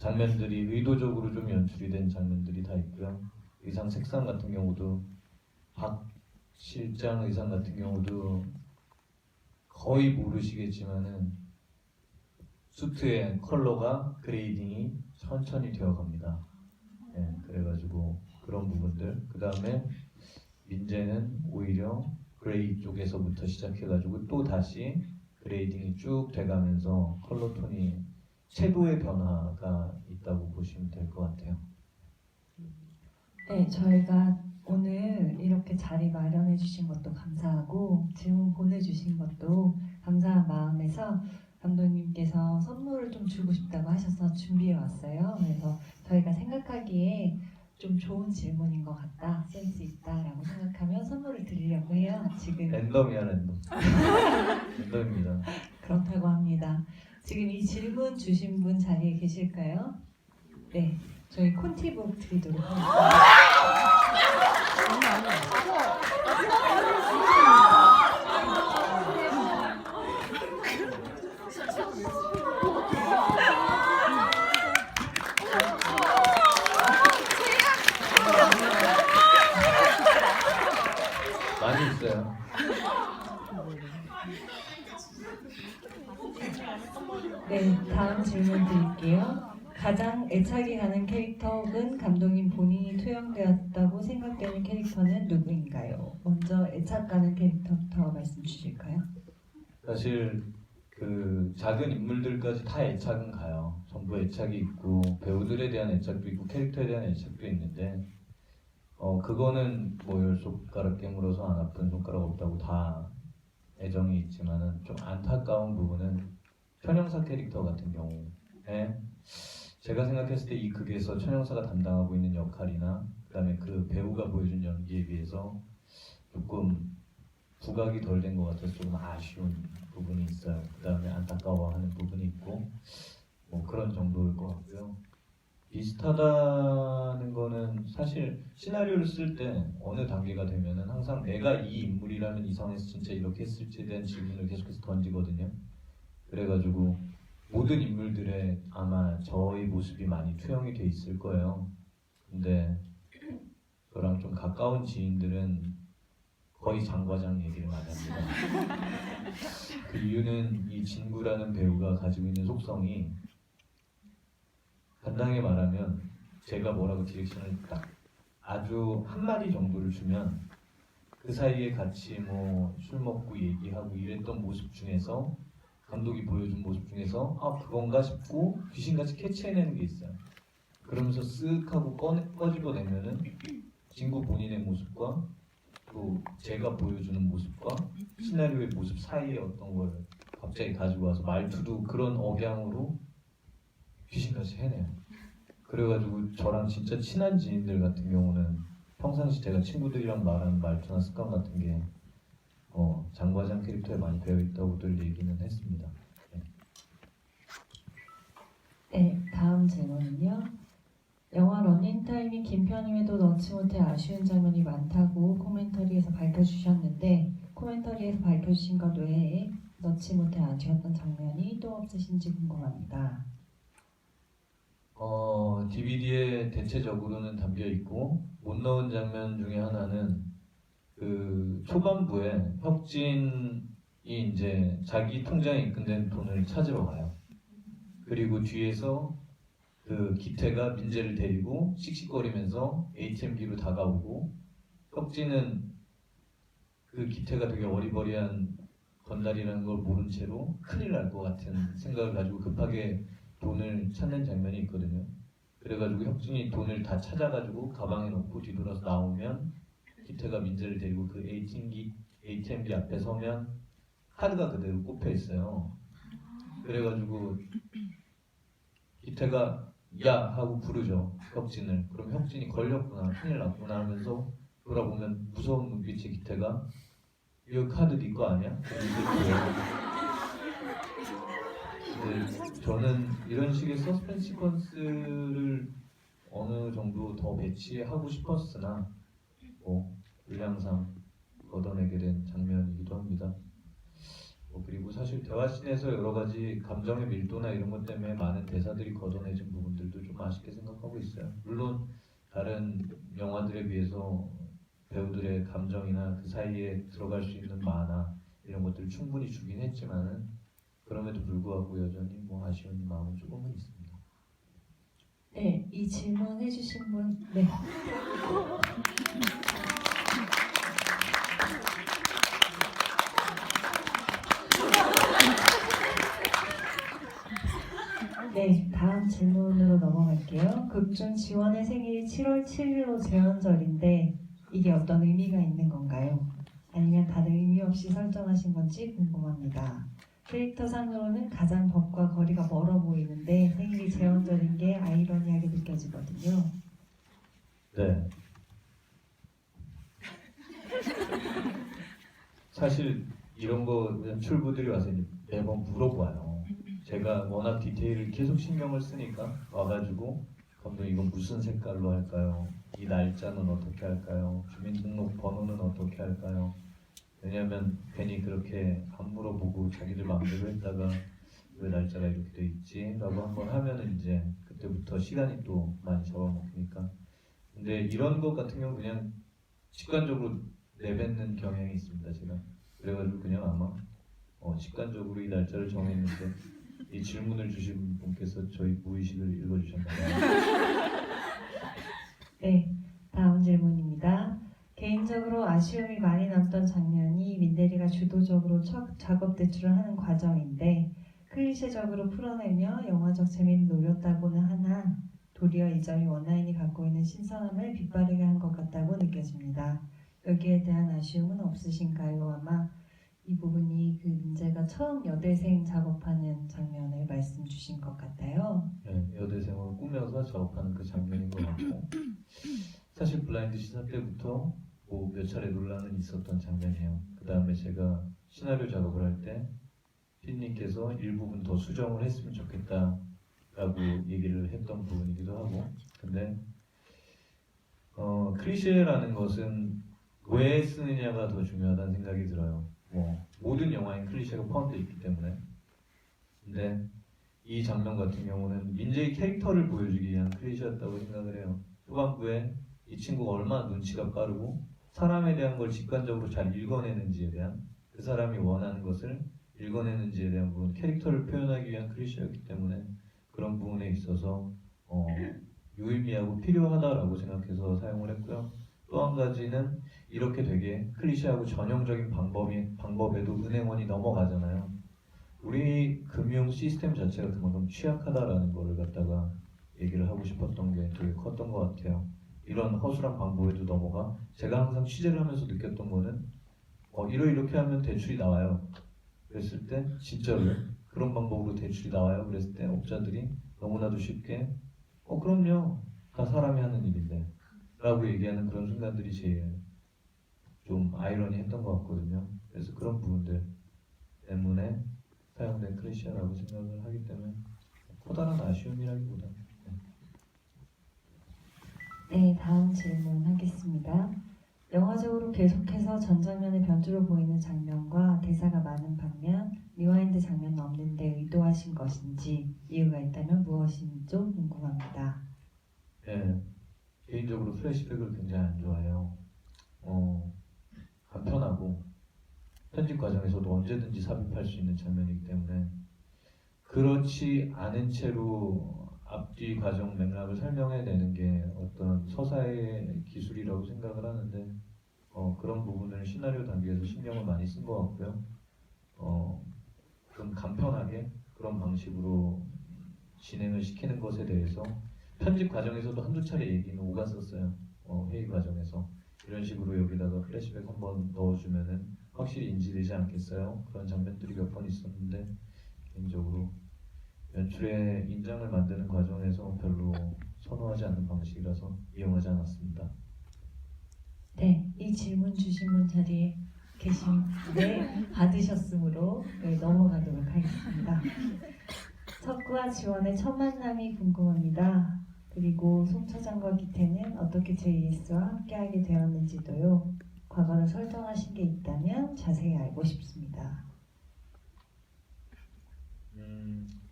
장면들이 의도적으로 좀 연출이 된 장면들이 다 있고요. 의상 색상 같은 경우도 박 실장 의상 같은 경우도 거의 모르시겠지만은 수트의 컬러가 그레이딩이 천천히 되어갑니다. 네, 그래가지고 그런 부분들. 그 다음에 민재는 오히려 그레이 쪽에서부터 시작해가지고 또 다시 그레이딩이 쭉 돼가면서 컬러 톤이 채도의 변화가 있다고 보시면 될 것 같아요. 네, 저희가 오늘 이렇게 자리 마련해 주신 것도 감사하고 질문 보내주신 것도 감사한 마음에서 감독님께서 선물을 좀 주고 싶다고 하셔서 준비해 왔어요. 그래서 저희가 생각하기에 좀 좋은 질문인 것 같다, 센스 있다라고 생각하면 선물을 드리려고 해요. 지금 랜덤이야 랜덤. 랜덤입니다. 그렇다고 합니다. 지금 이 질문 주신 분 자리에 계실까요? 네, 저희 콘티북 드리도록 하겠습니다. 많이 있어요. 네, 다음 질문 드릴게요. 가장 애착이 가는 캐릭터 혹은 감독님 본인이 투영되었다고 생각되는 캐릭터는 누구인가요? 먼저 애착 가는 캐릭터부터 말씀 주실까요? 사실 그 작은 인물들까지 다 애착은 가요. 전부 애착이 있고 배우들에 대한 애착도 있고 캐릭터에 대한 애착도 있는데 그거는 뭐 열 손가락 깨물어서 안 아픈 손가락 없다고 다 애정이 있지만은 좀 안타까운 부분은 천영사 캐릭터 같은 경우에 제가 생각했을 때 이 극에서 천영사가 담당하고 있는 역할이나 그다음에 그 배우가 보여준 연기에 비해서 조금 부각이 덜 된 것 같아서 조금 아쉬운 부분이 있어요. 그다음에 안타까워하는 부분이 있고 뭐 그런 정도일 것 같고요. 비슷하다는 거는 사실 시나리오를 쓸 때 어느 단계가 되면은 항상 내가 이 인물이라면 이 상황에서 진짜 이렇게 했을지에 대한 질문을 계속해서 던지거든요. 그래가지고 모든 인물들의 아마 저의 모습이 많이 투영이 돼 있을 거예요. 근데 저랑 좀 가까운 지인들은 거의 장과장 얘기를 많이 합니다. 그 이유는 이 진구라는 배우가 가지고 있는 속성이 간단하게 말하면 제가 뭐라고 디렉션을 딱 아주 한 마디 정도를 주면 그 사이에 같이 뭐 술 먹고 얘기하고 이랬던 모습 중에서 감독이 보여준 모습 중에서 아 그건가 싶고 귀신같이 캐치해내는 게 있어요. 그러면서 쓱 하고 꺼집어내면은 진구 본인의 모습과 또 제가 보여주는 모습과 시나리오의 모습 사이에 어떤 걸 갑자기 가지고 와서 말투도 그런 억양으로 귀신같이 해내요. 그래가지고 저랑 진짜 친한 지인들 같은 경우는 평상시 제가 친구들이랑 말하는 말투나 습관 같은 게 장과장 캐릭터에 많이 배어있다고들 얘기는 했습니다. 네, 다음 질문은요. 영화 러닝타임이 긴 편임에도 넣지 못해 아쉬운 장면이 많다고 코멘터리에서 밝혀주셨는데 코멘터리에서 밝혀주신 것 외에 넣지 못해 아쉬웠던 장면이 또 없으신지 궁금합니다. DVD에 대체적으로는 담겨 있고 못 넣은 장면 중에 하나는 그 초반부에 혁진이 이제 자기 통장에 입금된 돈을 찾으러 가요. 그리고 뒤에서 그 기태가 민재를 데리고 씩씩거리면서 ATM기로 다가오고 혁진은 그 기태가 되게 어리버리한 건달이라는 걸 모른 채로 큰일 날 것 같은 생각을 가지고 급하게 돈을 찾는 장면이 있거든요. 그래가지고 혁진이 돈을 다 찾아가지고 가방에 넣고 뒤돌아서 나오면 기태가 민재를 데리고 그 ATM기 앞에 서면 카드가 그대로 꼽혀 있어요. 그래가지고 기태가 야 하고 부르죠 혁진을. 그럼 혁진이 걸렸구나 큰일 났구나 하면서 돌아보면 무서운 눈빛의 기태가 이거 카드 네 거 아니야? 네, 저는 이런 식의 서스펜스 시퀀스를 어느 정도 더 배치하고 싶었으나 분량상 걷어내게 된 장면이기도 합니다. 그리고 사실 대화씬에서 여러 가지 감정의 밀도나 이런 것 때문에 많은 대사들이 걷어내진 부분들도 좀 아쉽게 생각하고 있어요. 물론 다른 영화들에 비해서 배우들의 감정이나 그 사이에 들어갈 수 있는 만화 이런 것들을 충분히 주긴 했지만은 그럼에도 불구하고 여전히 뭐 아쉬운 마음은 조금은 있습니다. 네, 이 질문 해주신 분, 네. 네, 다음 질문으로 넘어갈게요. 극중 지원의 생일이 7월 7일로 제헌절인데 이게 어떤 의미가 있는 건가요? 아니면 다른 의미 없이 설정하신 건지 궁금합니다. 캐릭터상으로는 가장 법과 거리가 멀어 보이는데 생일이 제헌절인 게 아이러니하게 느껴지거든요. 네. 사실 이런 거 연출부들이 와서 이제 매번 물어봐요. 제가 워낙 디테일을 계속 신경을 쓰니까 와가지고 감독님 이건 무슨 색깔로 할까요? 이 날짜는 어떻게 할까요? 주민등록 번호는 어떻게 할까요? 왜냐면 괜히 그렇게 안 물어보고 자기들 마음대로 했다가 왜 날짜가 이렇게 돼 있지? 라고 한번 하면은 이제 그때부터 시간이 또 많이 잡아먹히니까. 근데 이런 것 같은 경우 그냥 직관적으로 내뱉는 경향이 있습니다, 제가. 그래가지고 그냥 아마 직관적으로 이 날짜를 정했는데 이 질문을 주신 분께서 저희 무의식을 읽어주셨나봐요. 네, 다음 질문입니다. 개인적으로 아쉬움이 많이 남던 장면이 민대리가 주도적으로 첫 작업 대출을 하는 과정인데 클리셰적으로 풀어내며 영화적 재미를 노렸다고는 하나 도리어 이 점이 원라인이 갖고 있는 신선함을 빛바르게 한 것 같다고 느껴집니다. 여기에 대한 아쉬움은 없으신가요? 아마 이 부분이 그 민재가 처음 여대생 작업하는 장면을 말씀 주신 것 같아요. 네, 여대생을 꾸며서 작업하는 그 장면인 것 같고 사실 블라인드 시사 때부터 뭐 몇 차례 논란은 있었던 장면이에요. 그 다음에 제가 시나리오 작업을 할 때 피디님께서 일부분 더 수정을 했으면 좋겠다라고 얘기를 했던 부분이기도 하고 근데 클리셰라는 것은 왜 쓰느냐가 더 중요하다는 생각이 들어요. 뭐 모든 영화에 클리셰가 포함되어 있기 때문에 근데 이 장면 같은 경우는 민재의 캐릭터를 보여주기 위한 클리셰였다고 생각을 해요. 후반부에 이 친구가 얼마나 눈치가 빠르고 사람에 대한 걸 직관적으로 잘 읽어내는지에 대한 그 사람이 원하는 것을 읽어내는지에 대한 부분 캐릭터를 표현하기 위한 클리셰였기 때문에 그런 부분에 있어서 유의미하고 필요하다라고 생각해서 사용을 했고요. 또 한 가지는 이렇게 되게 클리셰하고 전형적인 방법에도 은행원이 넘어가잖아요. 우리 금융 시스템 자체가 그만큼 취약하다라는 거를 갖다가 얘기를 하고 싶었던 게 되게 컸던 것 같아요. 이런 허술한 방법에도 넘어가. 제가 항상 취재를 하면서 느꼈던 거는 이렇게 하면 대출이 나와요. 그랬을 때 진짜로요? 그런 방법으로 대출이 나와요? 그랬을 때 업자들이 너무나도 쉽게 그럼요. 다 사람이 하는 일인데 라고 얘기하는 그런 순간들이 제일 좀 아이러니했던 것 같거든요. 그래서 그런 부분들 때문에 사용된 클리셰라고 생각을 하기 때문에 커다란 아쉬움이라기보다는 네, 다음 질문 하겠습니다. 영화적으로 계속해서 전 장면의 변주로 보이는 장면과 대사가 많은 반면 리와인드 장면은 없는데 의도하신 것인지 이유가 있다면 무엇인지 궁금합니다. 네, 개인적으로 플래시백을 굉장히 안 좋아해요. 간편하고 편집 과정에서도 언제든지 삽입할 수 있는 장면이기 때문에 그렇지 않은 채로 앞뒤 과정 맥락을 설명해내는 게 어떤 서사의 기술이라고 생각을 하는데 그런 부분을 시나리오 단계에서 신경을 많이 쓴 것 같고요. 좀 간편하게 그런 방식으로 진행을 시키는 것에 대해서 편집 과정에서도 한두 차례 얘기는 오갔었어요. 회의 과정에서 이런 식으로 여기다가 플래시백 한번 넣어주면은 확실히 인지되지 않겠어요? 그런 장면들이 몇 번 있었는데 개인적으로 연출의 인장을 만드는 과정에서 별로 선호하지 않는 방식이라서 이용하지 않았습니다. 네, 이 질문 주신 분 자리에 계신데 받으셨으므로 넘어가도록 하겠습니다. 석구와 지원의 첫 만남이 궁금합니다. 그리고 송 차장과 기태는 어떻게 JS와 함께하게 되었는지도요. 과거를 설정하신 게 있다면 자세히 알고 싶습니다.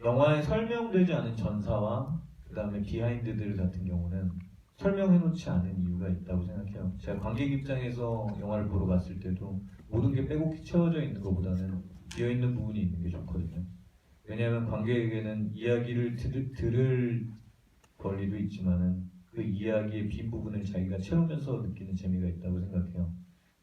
영화에 설명되지 않은 전사와 그 다음에 비하인드들 같은 경우는 설명해놓지 않은 이유가 있다고 생각해요. 제가 관객 입장에서 영화를 보러 갔을 때도 모든 게 빼곡히 채워져 있는 것보다는 비어있는 부분이 있는 게 좋거든요. 왜냐하면 관객에게는 이야기를 들을 권리도 있지만은 그 이야기의 빈 부분을 자기가 채우면서 느끼는 재미가 있다고 생각해요.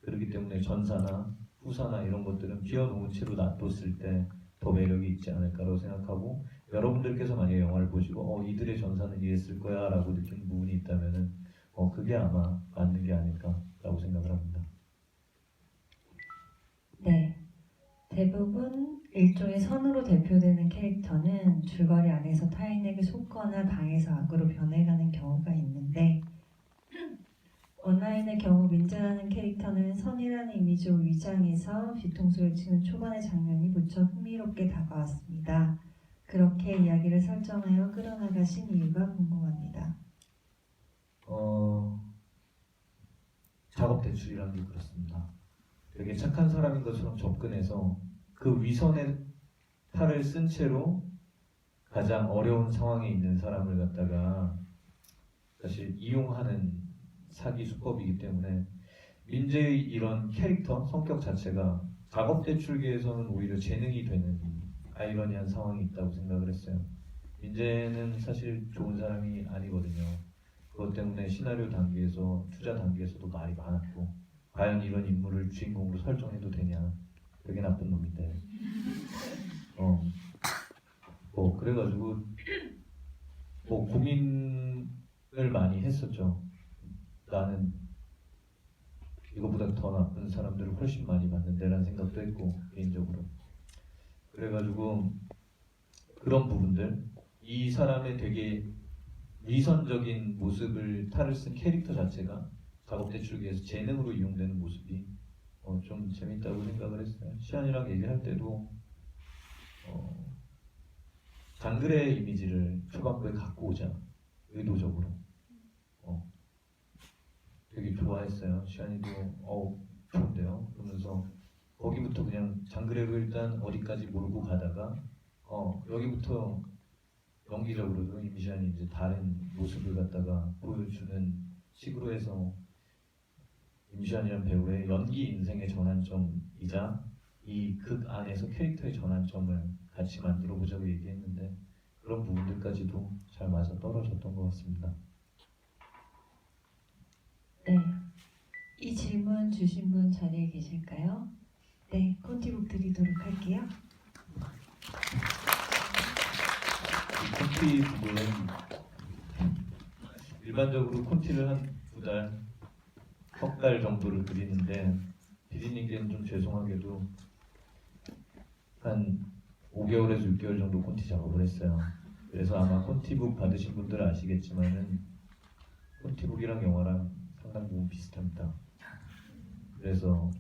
그렇기 때문에 전사나 후사나 이런 것들은 비워놓은 채로 놔뒀을 때 더 매력이 있지 않을까라고 생각하고, 여러분들께서 만약에 영화를 보시고 이들의 전사는 이랬을 거야 라고 느끼는 부분이 있다면은 그게 아마 맞는 게 아닐까라고 생각을 합니다. 네. 대부분 일종의 선으로 대표되는 캐릭터는 줄거리 안에서 타인에게 속거나 당해서 악으로 변해가는 경우가 있는데, 원라인의 경우 민재라는 캐릭터는 선이라는 이미지로 위장해서 뒤통수를 치는 초반의 장면이 무척 흥미롭게 다가왔습니다. 그렇게 이야기를 설정하여 끌어나가신 이유가 궁금합니다. 작업 대출이라는 게 그렇습니다. 되게 착한 사람인 것처럼 접근해서 그 위선의 팔을 쓴 채로 가장 어려운 상황에 있는 사람을 갖다가 사실 이용하는 사기 수법이기 때문에 민재의 이런 캐릭터, 성격 자체가 작업 대출계에서는 오히려 재능이 되는 아이러니한 상황이 있다고 생각을 했어요. 민재는 사실 좋은 사람이 아니거든요. 그것 때문에 시나리오 단계에서, 투자 단계에서도 말이 많았고, 과연 이런 인물을 주인공으로 설정해도 되냐, 되게 나쁜 놈인데 그래가지고 고민을 많이 했었죠. 나는 이거보다 더 나쁜 사람들을 훨씬 많이 봤는데 라는 생각도 했고, 개인적으로. 그래가지고 그런 부분들, 이 사람의 되게 위선적인 모습을 탈을 쓴 캐릭터 자체가 작업 대출기에서 재능으로 이용되는 모습이 좀 재밌다고 생각을 했어요. 시안이랑 얘기할 때도 장글의 이미지를 초반부에 갖고 오자, 의도적으로 되게 좋아했어요. 시안이도 좋은데요 그러면서 거기부터 그냥 장그래로 일단 어디까지 몰고 가다가 여기부터 연기적으로도 임시안이 이제 다른 모습을 갖다가 보여주는 식으로 해서 임시안이라는 배우의 연기 인생의 전환점이자 이 극 안에서 캐릭터의 전환점을 같이 만들어 보자고 얘기했는데, 그런 부분들까지도 잘 맞아 떨어졌던 것 같습니다. 네. 이 질문 주신 분 자리에 계실까요? 네, 콘티북 드리도록 할게요. 콘티 부분은 일반적으로 콘티를 한 2달, 석 달 정도를 그리는데, 피디님께는 좀 죄송하게도 한 5개월에서 6개월 정도 콘티 작업을 했어요. 그래서 아마 콘티북 받으신 분들은 아시겠지만은 콘티북이랑 영화랑 상당 부분 비슷합니다. 그래서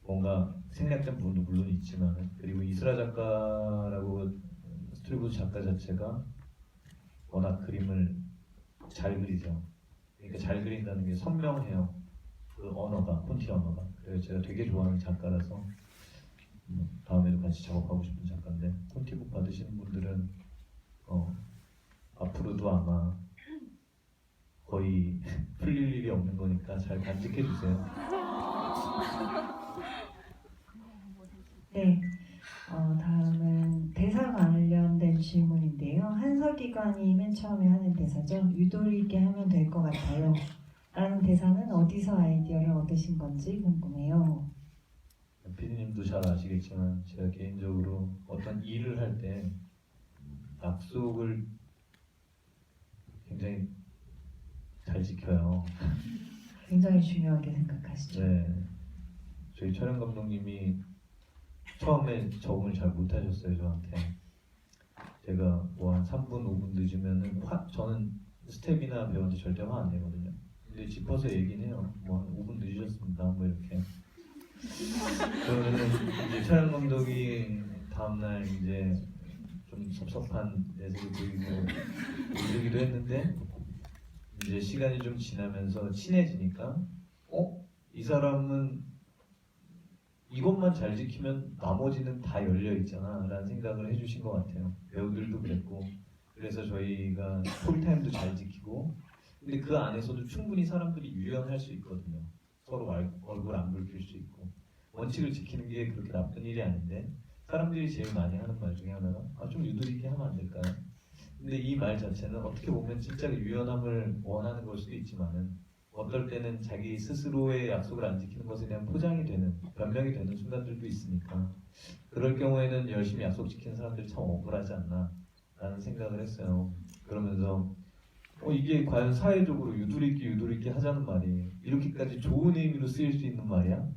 뭔가 생략된 부분도 물론 있지만, 그리고 이스라 작가라고 스토리보드 작가 자체가 워낙 그림을 잘 그리죠. 그러니까 잘 그린다는 게 선명해요. 그 언어가, 콘티 언어가. 그래서 제가 되게 좋아하는 작가라서 다음에도 같이 작업하고 싶은 작가인데, 콘티북 받으시는 분들은 앞으로도 아마 거의 풀릴 일이 없는 거니까 잘 간직해 주세요. 네, 다음은 대사 관련된 질문인데요. 한석기관이 맨 처음에 하는 대사죠. 유도리 있게 하면 될 것 같아요. 라는 대사는 어디서 아이디어를 얻으신 건지 궁금해요. 피디님도 잘 아시겠지만 제가 개인적으로 어떤 일을 할 때 약속을 굉장히 잘 지켜요. 굉장히 중요하게 생각하시죠. 네, 저희 촬영 감독님이 처음에 적응을 잘 못하셨어요, 저한테. 제가 뭐 한 3분, 5분 늦으면은 저는 스텝이나 배우한테 절대 화 안 내거든요. 근데 짚어서 얘기는 해요. 뭐 한 5분 늦으셨습니다. 뭐 이렇게. 그러면은 이제 촬영 감독이 다음날 이제 좀 섭섭한 내색을 보이고 이러기도 했는데, 이제 시간이 좀 지나면서 친해지니까 이 사람은 이것만 잘 지키면 나머지는 다 열려 있잖아 라는 생각을 해주신 것 같아요. 배우들도 그랬고 그래서 저희가 스토리타임도 잘 지키고 근데 그 안에서도 충분히 사람들이 유연할 수 있거든요. 서로 얼굴 안 붉힐 수 있고 원칙을 지키는 게 그렇게 나쁜 일이 아닌데 사람들이 제일 많이 하는 말 중에 하나가 좀 유도리 있게 하면 안 될까요? 근데 이 말 자체는 어떻게 보면 진짜 유연함을 원하는 걸 수도 있지만은 어떨 때는 자기 스스로의 약속을 안 지키는 것에 대한 포장이 되는 변명이 되는 순간들도 있으니까 그럴 경우에는 열심히 약속 지키는 사람들이 참 억울하지 않나 라는 생각을 했어요. 그러면서 이게 과연 사회적으로 유도리 있게 하자는 말이 이렇게까지 좋은 의미로 쓰일 수 있는 말이야?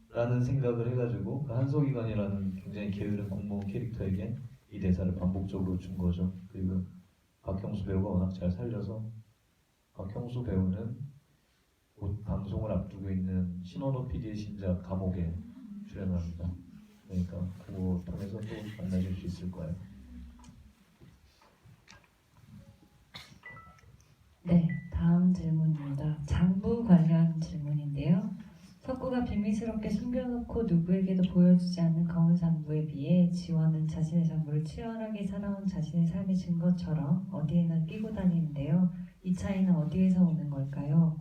라는 생각을 해가지고 그 한석이관이라는 굉장히 게으른 공무원 캐릭터에게 이 대사를 반복적으로 준 거죠. 그리고 박형수 배우가 워낙 잘 살려서 박형수 배우는 곧 방송을 앞두고 있는 신원호 PD의 신작 감옥에 출연합니다. 그러니까 그거 통해서 또 만나실 수 있을 거예요. 네, 다음 질문입니다. 장부 관련 질문인데요. 석구가 비밀스럽게 숨겨놓고 누구에게도 보여주지 않는 검은 장부에 비해 지원은 자신의 장부를 치열하게 살아온 자신의 삶의 증거처럼 어디에나 끼고 다니는데요. 이 차이는 어디에서 오는 걸까요?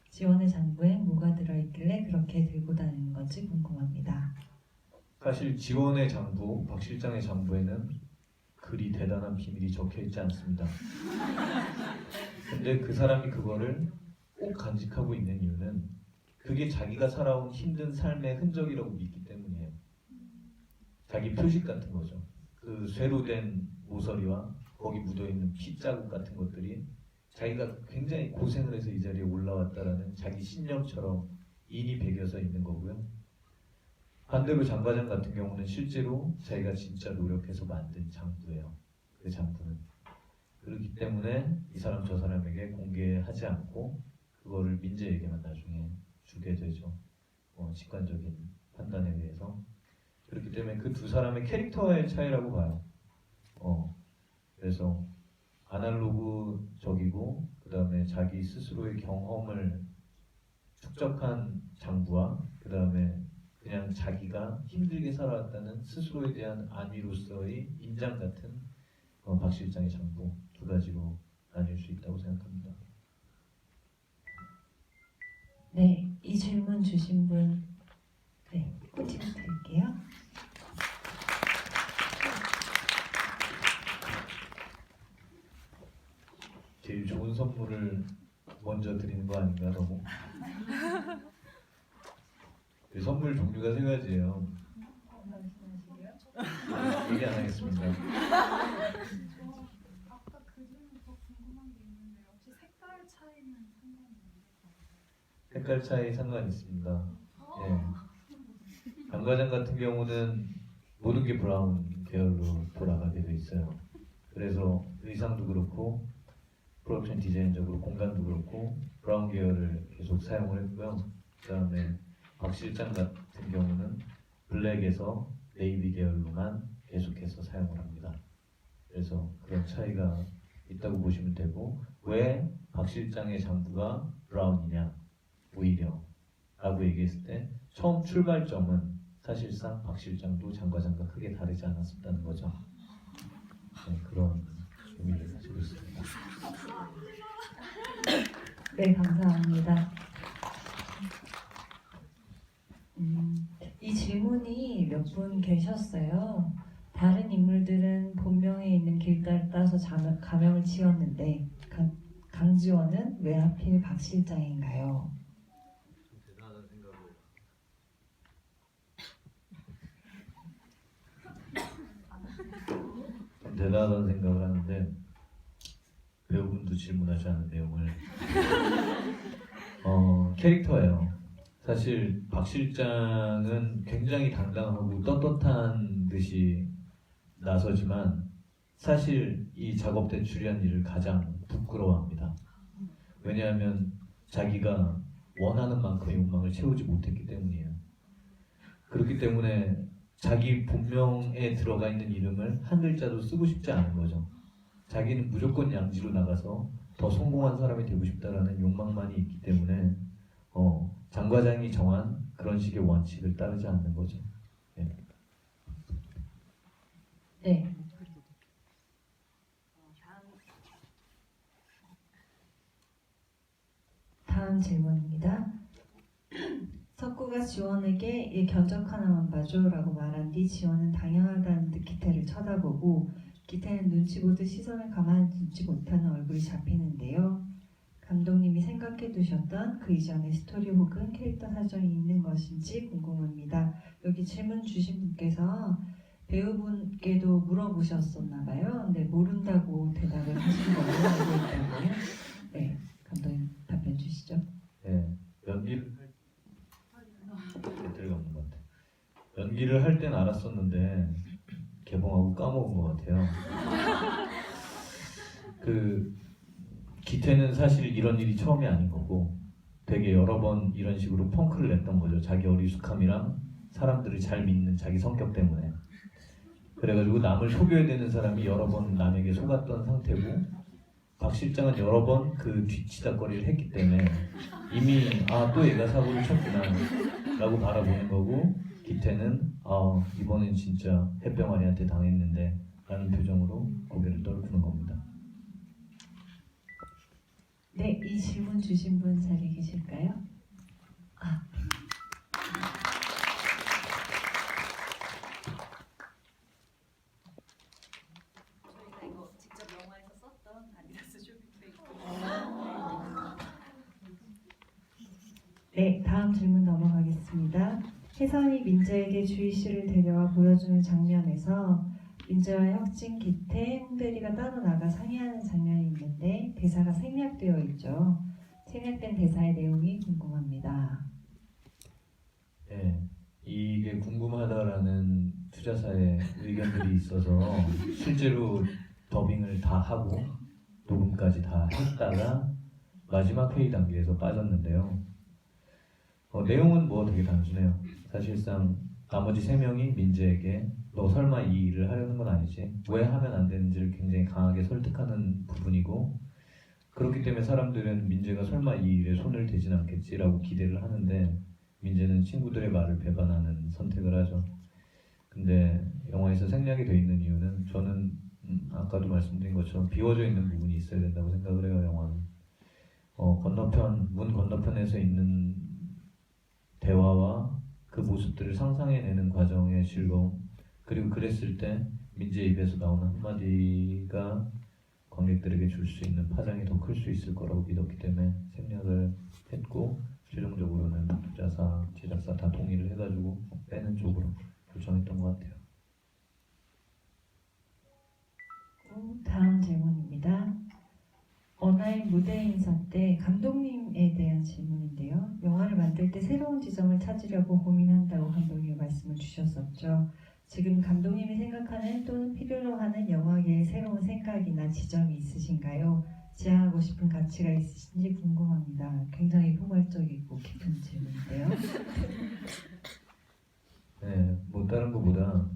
지원의 장부에 뭐가 들어있길래 그렇게 들고 다니는 건지 궁금합니다. 사실 지원의 장부, 박 실장의 장부에는 그리 대단한 비밀이 적혀 있지 않습니다. 근데 그 사람이 그거를 꼭 간직하고 있는 이유는 그게 자기가 살아온 힘든 삶의 흔적이라고 믿기 때문이에요. 자기 표식 같은 거죠. 그 쇠로 된 모서리와 거기 묻어있는 핏자국 같은 것들이 자기가 굉장히 고생을 해서 이 자리에 올라왔다라는 자기 신념처럼 인이 배겨서 있는 거고요. 반대로 장과장 같은 경우는 실제로 자기가 진짜 노력해서 만든 장부예요. 그 장부는. 그렇기 때문에 이 사람 저 사람에게 공개하지 않고 그거를 민재에게만 나중에 주게 되죠. 직관적인 판단에 의해서. 그렇기 때문에 그 두 사람의 캐릭터의 차이라고 봐요. 그래서 아날로그적이고 그 다음에 자기 스스로의 경험을 축적한 장부와 그 다음에 그냥 자기가 힘들게 살아왔다는 스스로에 대한 안위로서의 인장 같은 박 실장의 장부 두 가지로 나뉠 수 있다고 생각합니다. 네, 이 질문 주신 분, 네, 꿀팁 드릴게요. 제일 좋은 선물을 먼저 드리는 거 아닌가 너무? 선물 종류가 세 가지예요. 얘기 안 하겠습니다. 아까 그 중에 더 궁금한 게 있는데 혹시 색깔 차이는 상관이 없나요? 색깔 차이 상관 있습니다. 예. 장과장 같은 경우는 모든 게 브라운 계열로 돌아가게 돼 있어요. 그래서 의상도 그렇고 프로덕션 디자인적으로 공간도 그렇고 브라운 계열을 계속 사용을 했고요. 그 다음에 박 실장 같은 경우는 블랙에서 네이비 계열로만 계속해서 사용을 합니다. 그래서 그런 차이가 있다고 보시면 되고 왜 박 실장의 장부가 브라운이냐 오히려 라고 얘기했을 때 처음 출발점은 사실상 박 실장도 장과장과 크게 다르지 않았었다는 거죠. 네, 그런 의미를 가지고 있습니다. 네, 감사합니다. 이 질문이 몇 분 계셨어요. 다른 인물들은 본명에 있는 길가를 따서 가명을 지었는데 강지원은 왜 하필 박 실장인가요? 대단하다는 생각을 참 대단하다는 생각을 하는데 배우분도 질문하지 않은 내용을 캐릭터예요. 사실 박 실장은 굉장히 당당하고 떳떳한 듯이 나서지만 사실 이 작업대 추리한 일을 가장 부끄러워합니다. 왜냐하면 자기가 원하는 만큼의 욕망을 채우지 못했기 때문이에요. 그렇기 때문에 자기 본명에 들어가 있는 이름을 한 글자도 쓰고 싶지 않은 거죠. 자기는 무조건 양지로 나가서 더 성공한 사람이 되고 싶다라는 욕망만이 있기 때문에 장 과장이 정한 그런 식의 원칙을 따르지 않는 거죠. 네. 다음 질문입니다. 석구가 지원에게 이 견적 하나만 봐줘라고 말한 뒤 지원은 당연하다는 듯 기태를 쳐다보고 기태는 눈치 보듯 시선을 가만히 두지 못하는 얼굴이 잡히는데요. 감독님이 생각해 두셨던 그 이전의 스토리 혹은 캐릭터 사정이 있는 것인지 궁금합니다. 여기 질문 주신 분께서 배우분께도 물어보셨었나 봐요. 근데 모른다고 대답을 하신 걸로 알고 있다고요. 네, 감독님 답변 주시죠. 연기를 배터리가 없는 것 같아요. 연기를 할 땐 알았었는데 개봉하고 까먹은 것 같아요. 기태는 사실 이런 일이 처음이 아닌 거고 되게 여러 번 이런 식으로 펑크를 냈던 거죠. 자기 어리숙함이랑 사람들을 잘 믿는 자기 성격 때문에. 그래가지고 남을 속여야 되는 사람이 여러 번 남에게 속았던 상태고 박 실장은 여러 번 그 뒤치다거리를 했기 때문에 이미 또 얘가 사고를 쳤구나 라고 바라보는 거고 기태는 이번엔 진짜 햇병아리한테 당했는데 라는 표정으로 고개를 떨구는 겁니다. 네, 이 질문 주신 분 자리에 계실까요? 저희가 이거 직접 영화에서 썼던 아디다스 쇼핑백. 네, 다음 질문 넘어가겠습니다. 혜선이 민재에게 주희 씨를 데려와 보여주는 장면에서 민재와 혁진, 기태, 홍대리가 따로 나가 상의하는 장면이 있는데 대사가 생략되어 있죠. 생략된 대사의 내용이 궁금합니다. 이게 궁금하다라는 투자사의 의견들이 있어서 실제로 더빙을 다 하고 녹음까지 다 했다가 마지막 회의 단계에서 빠졌는데요. 내용은 되게 단순해요. 사실상 나머지 3명이 민재에게 너 설마 이 일을 하려는 건 아니지? 왜 하면 안 되는지를 굉장히 강하게 설득하는 부분이고 그렇기 때문에 사람들은 민재가 설마 이 일에 손을 대진 않겠지라고 기대를 하는데 민재는 친구들의 말을 배반하는 선택을 하죠. 근데 영화에서 생략이 되어 있는 이유는 저는 아까도 말씀드린 것처럼 비워져 있는 부분이 있어야 된다고 생각을 해요. 영화는 문 건너편에서 있는 대화와 그 모습들을 상상해내는 과정의 즐거움 그리고 그랬을 때 민재 입에서 나오는 한마디가 관객들에게 줄 수 있는 파장이 더 클 수 있을 거라고 믿었기 때문에 생략을 했고 최종적으로는 투자사, 제작사 다 동의를 해가지고 빼는 쪽으로 결정했던 것 같아요. 다음 질문입니다. 어나의 무대 인사 때 감독님에 대한 질문인데요. 영화를 만들 때 새로운 지점을 찾으려고 고민한다고 감독님이 말씀을 주셨었죠. 지금 감독님이 생각하는 또는 필요로 하는 영화계의 새로운 생각이나 지점이 있으신가요? 지향하고 싶은 가치가 있으신지 궁금합니다. 굉장히 포괄적이고 깊은 질문인데요. 다른 것보다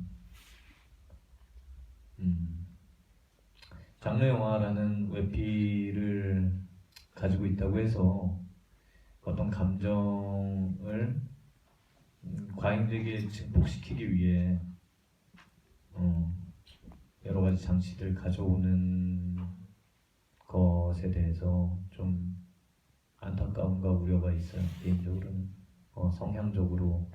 장르 영화라는 외피를 가지고 있다고 해서 어떤 감정을 과잉되게 증폭시키기 위해 여러 가지 장치들 가져오는 것에 대해서 좀 안타까움과 우려가 있어요. 개인적으로는 성향적으로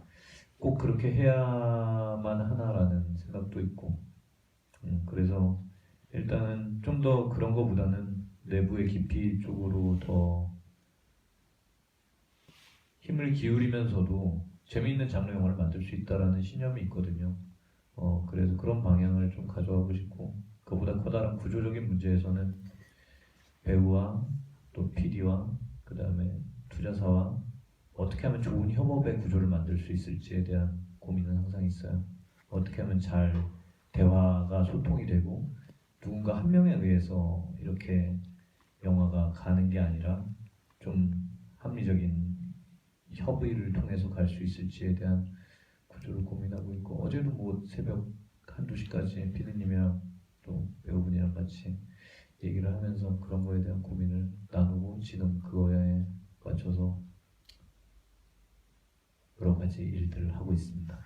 꼭 그렇게 해야만 하나라는 생각도 있고 그래서 일단은 좀 더 그런 거보다는 내부의 깊이 쪽으로 더 힘을 기울이면서도 재미있는 장르 영화를 만들 수 있다라는 신념이 있거든요. 그래서 그런 방향을 좀 가져가고 싶고 그보다 커다란 구조적인 문제에서는 배우와 또 PD와 그 다음에 투자사와 어떻게 하면 좋은 협업의 구조를 만들 수 있을지에 대한 고민은 항상 있어요. 어떻게 하면 잘 대화가 소통이 되고 누군가 한 명에 의해서 이렇게 영화가 가는 게 아니라 좀 합리적인 협의를 통해서 갈 수 있을지에 대한 구조를 고민하고 있고 어제도 새벽 1~2시까지 피디님이랑 또 배우분이랑 같이 얘기를 하면서 그런 거에 대한 고민을 나누고 지금 그거에 맞춰서 가지 일들을 하고 있습니다.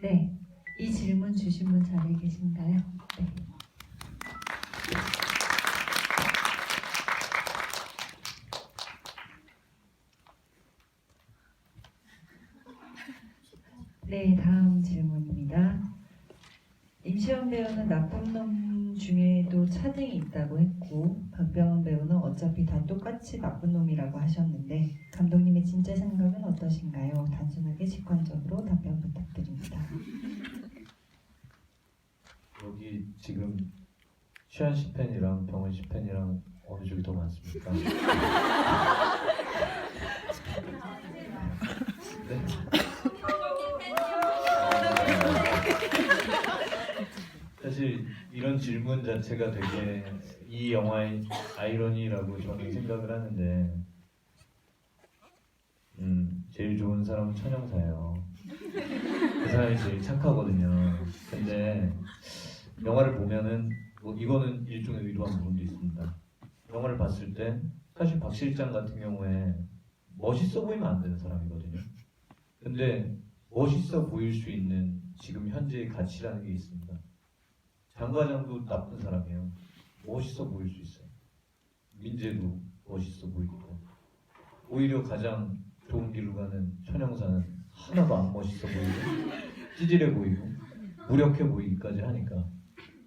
네, 이 질문 주신 분 자리에 계신가요? 네. 네, 다음 질문입니다. 임시완 배우는 나쁜 놈 중에도 차등이 있다고 했고 박병원 배우는 어차피 다 똑같이 나쁜 놈이라고 하셨는데 감독님의 진짜 생각은 어떠신가요? 단순하게 직관적으로 답변 부탁드립니다. 여기 지금 시안 씨 팬이랑 병원 씨 팬이랑 어느 쪽이 더 많습니까? 네? 사실 이런 질문 자체가 되게 이 영화의 아이러니라고 저는 생각을 하는데 제일 좋은 사람은 천영사예요. 그 사람이 제일 착하거든요. 근데 영화를 보면은 뭐 이거는 일종의 의도한 부분도 있습니다. 영화를 봤을 때 사실 박 실장 같은 경우에 멋있어 보이면 안 되는 사람이거든요. 근데 멋있어 보일 수 있는 지금 현재의 가치라는 게 있습니다. 장과장도 나쁜 사람이에요. 멋있어 보일 수 있어요. 민재도 멋있어 보이고 오히려 가장 좋은 길로 가는 천영사는 하나도 안 멋있어 보이고 찌질해 보이고 무력해 보이기까지 하니까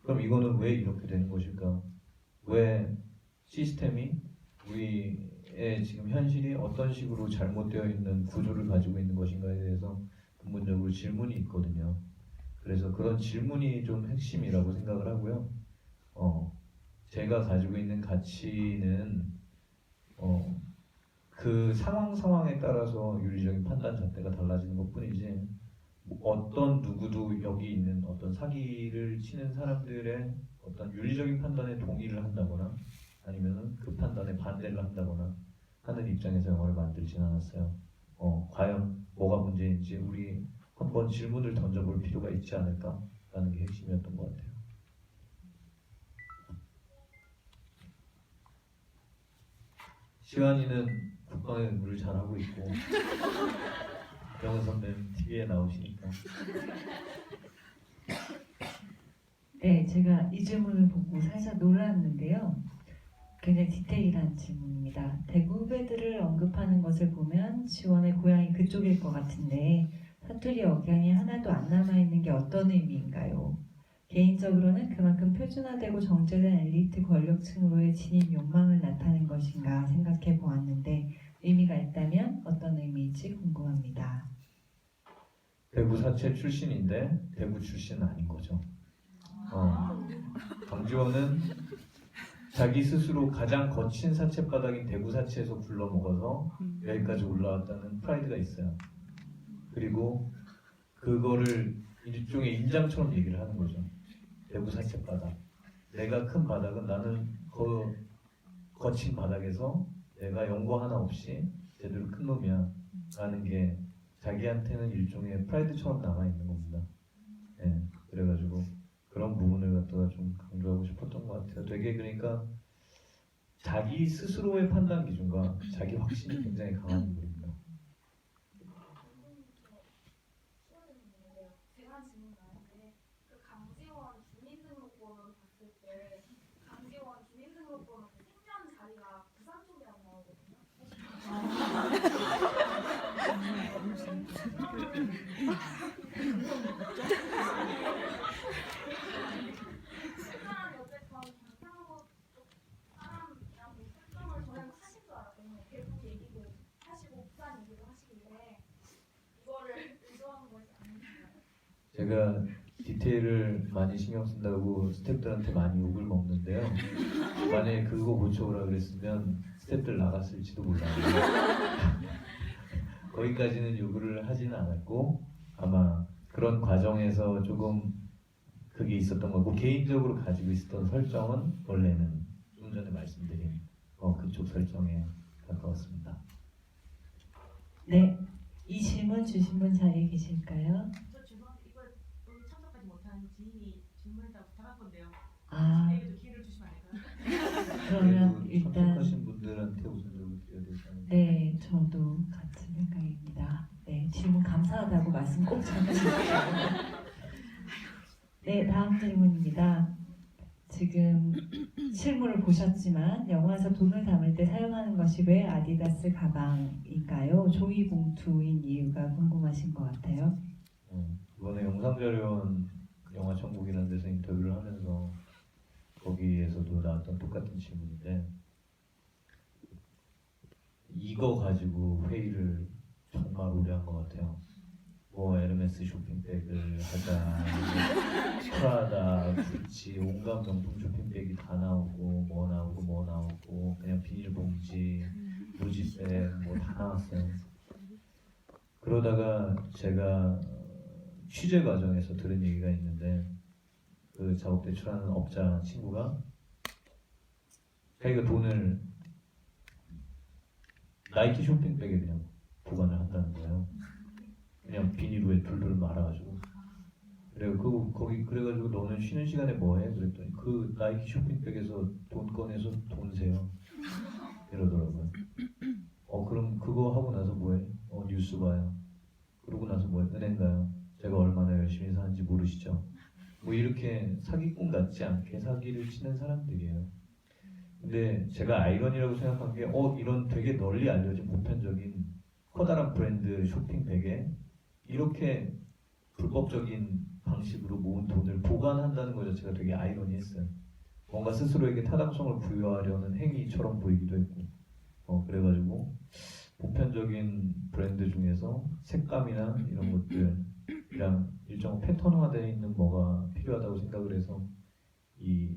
그럼 이거는 왜 이렇게 되는 것일까? 왜 시스템이 우리의 지금 현실이 어떤 식으로 잘못되어 있는 구조를 가지고 있는 것인가에 대해서 근본적으로 질문이 있거든요. 그래서 그런 질문이 좀 핵심이라고 생각을 하고요. 제가 가지고 있는 가치는 그 상황에 따라서 윤리적인 판단 잣대가 달라지는 것뿐이지 어떤 누구도 여기 있는 어떤 사기를 치는 사람들의 어떤 윤리적인 판단에 동의를 한다거나 아니면은 그 판단에 반대를 한다거나 하는 입장에서 영화를 만들진 않았어요. 과연 뭐가 문제인지 우리 한번 질문을 던져볼 필요가 있지 않을까라는 게 핵심이었던 것 같아요. 시완이는 국방의 의무를 잘하고 있고 병원 선배는 TV에 나오시니까 네, 제가 이 질문을 보고 살짝 놀랐는데요. 굉장히 디테일한 질문입니다. 대구 후배들을 언급하는 것을 보면 지원의 고향이 그쪽일 것 같은데 사투리 억양이 하나도 안 남아있는 게 어떤 의미인가요? 개인적으로는 그만큼 표준화되고 정제된 엘리트 권력층으로의 진입 욕망을 나타낸 것인가 생각해 보았는데 의미가 있다면 어떤 의미일지 궁금합니다. 대구 사채 출신인데 대구 출신은 아닌 거죠. 강지원은 자기 스스로 가장 거친 사채바닥인 대구 사채에서 굴러먹어서 여기까지 올라왔다는 프라이드가 있어요. 그리고 그거를 일종의 인장처럼 얘기를 하는 거죠. 대구 사채바닥. 내가 큰 바닥은 나는 그 거친 바닥에서 내가 연고 하나 없이 제대로 큰 놈이야 라는 게 자기한테는 일종의 프라이드처럼 남아있는 겁니다. 네, 그래가지고 그런 부분을 갖다가 좀 강조하고 싶었던 것 같아요. 되게 그러니까 자기 스스로의 판단 기준과 자기 확신이 굉장히 강한 인물입니다. 제가 한 질문 나는데 그 강지원 주민등록번호를 봤을 때 강지원 주민등록번호 그 생년 자리가 부산 쪽이라고 나오거든요. 부산이 어쨌건 경상도 쪽 사람이라고 설정을 저는 하신 줄 알았거든요. 대구 얘기도 하시고 부산 얘기도 하시길래 이거를 의도한 것이 아닌가요? 제가 디테일을 많이 신경 쓴다고 스태프들한테 많이 욕을 먹는데요. 만약에 그거 고쳐오라 그랬으면 스태프들 나갔을지도 몰라요. 거기까지는 요구를 하지는 않았고 아마 그런 과정에서 조금 그게 있었던 거고 개인적으로 가지고 있었던 설정은 원래는 좀 전에 말씀드린 그쪽 설정에 가까웠습니다. 네, 이 질문 주신 분 자리에 계실까요? 저 죄송한데 이걸 오늘 참석하지 못한 지인이 질문했다고 부탁한 건데요. 아, 저에게도 기회를 주시면 안 될까요? 그러면 그리고 일단 참석하신 분들한테 우선적으로 드려야 되지 않을까. 네, 저도 같이 같은 생각입니다. 네, 질문 감사하다고 말씀 꼭 전해주세요. 네, 다음 질문입니다. 지금 실물을 보셨지만 영화에서 돈을 담을 때 사용하는 것이 왜 아디다스 가방인가요? 종이 봉투인 이유가 궁금하신 것 같아요. 이번에 영상자료원 영화천국이라는 데서 인터뷰를 하면서 거기에서도 나왔던 똑같은 질문인데 이거 가지고 회의를 정말 오래 한 것 같아요. 뭐 에르메스 쇼핑백을 하자, 뭐 프라다, 구찌, 온갖 명품 쇼핑백이 다 나오고 뭐 나오고 그냥 비닐봉지, 무지백 뭐 다 나왔어요. 그러다가 제가 취재 과정에서 들은 얘기가 있는데 그 작업 대출하는 업자 친구가 자기가 돈을 나이키 쇼핑백에 그냥 보관을 한다는 거예요. 그냥 비닐로에 둘둘 말아가지고. 그래가지고 너는 쉬는 시간에 뭐해? 그랬더니 그 나이키 쇼핑백에서 돈 꺼내서 돈 세요. 이러더라고요. 그럼 그거 하고 나서 뭐해? 뉴스 봐요. 그러고 나서 뭐해? 은행 가요. 제가 얼마나 열심히 사는지 모르시죠? 뭐 이렇게 사기꾼 같지 않게 사기를 치는 사람들이에요. 근데 제가 아이러니라고 생각한 게 이런 되게 널리 알려진 보편적인 커다란 브랜드 쇼핑백에 이렇게 불법적인 방식으로 모은 돈을 보관한다는 것 자체가 되게 아이러니했어요. 뭔가 스스로에게 타당성을 부여하려는 행위처럼 보이기도 했고 그래가지고 보편적인 브랜드 중에서 색감이나 이런 것들이랑 일정 패턴화되어 있는 뭐가 필요하다고 생각을 해서 이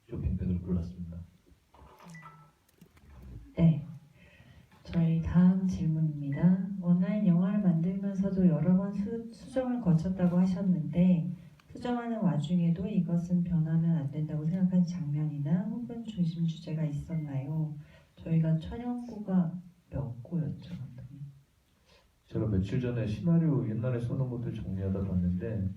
쇼핑백을 골랐습니다. 네, 저희 다음 질문입니다. 원하인 영화를 만들면서도 여러 번 수정을 거쳤다고 하셨는데 수정하는 와중에도 이것은 변하면 안 된다고 생각한 장면이나 혹은 중심 주제가 있었나요? 저희가 촬영구가 몇 구였죠, 감독님? 제가 며칠 전에 시나리오 옛날에 써놓은 것들 정리하다 봤는데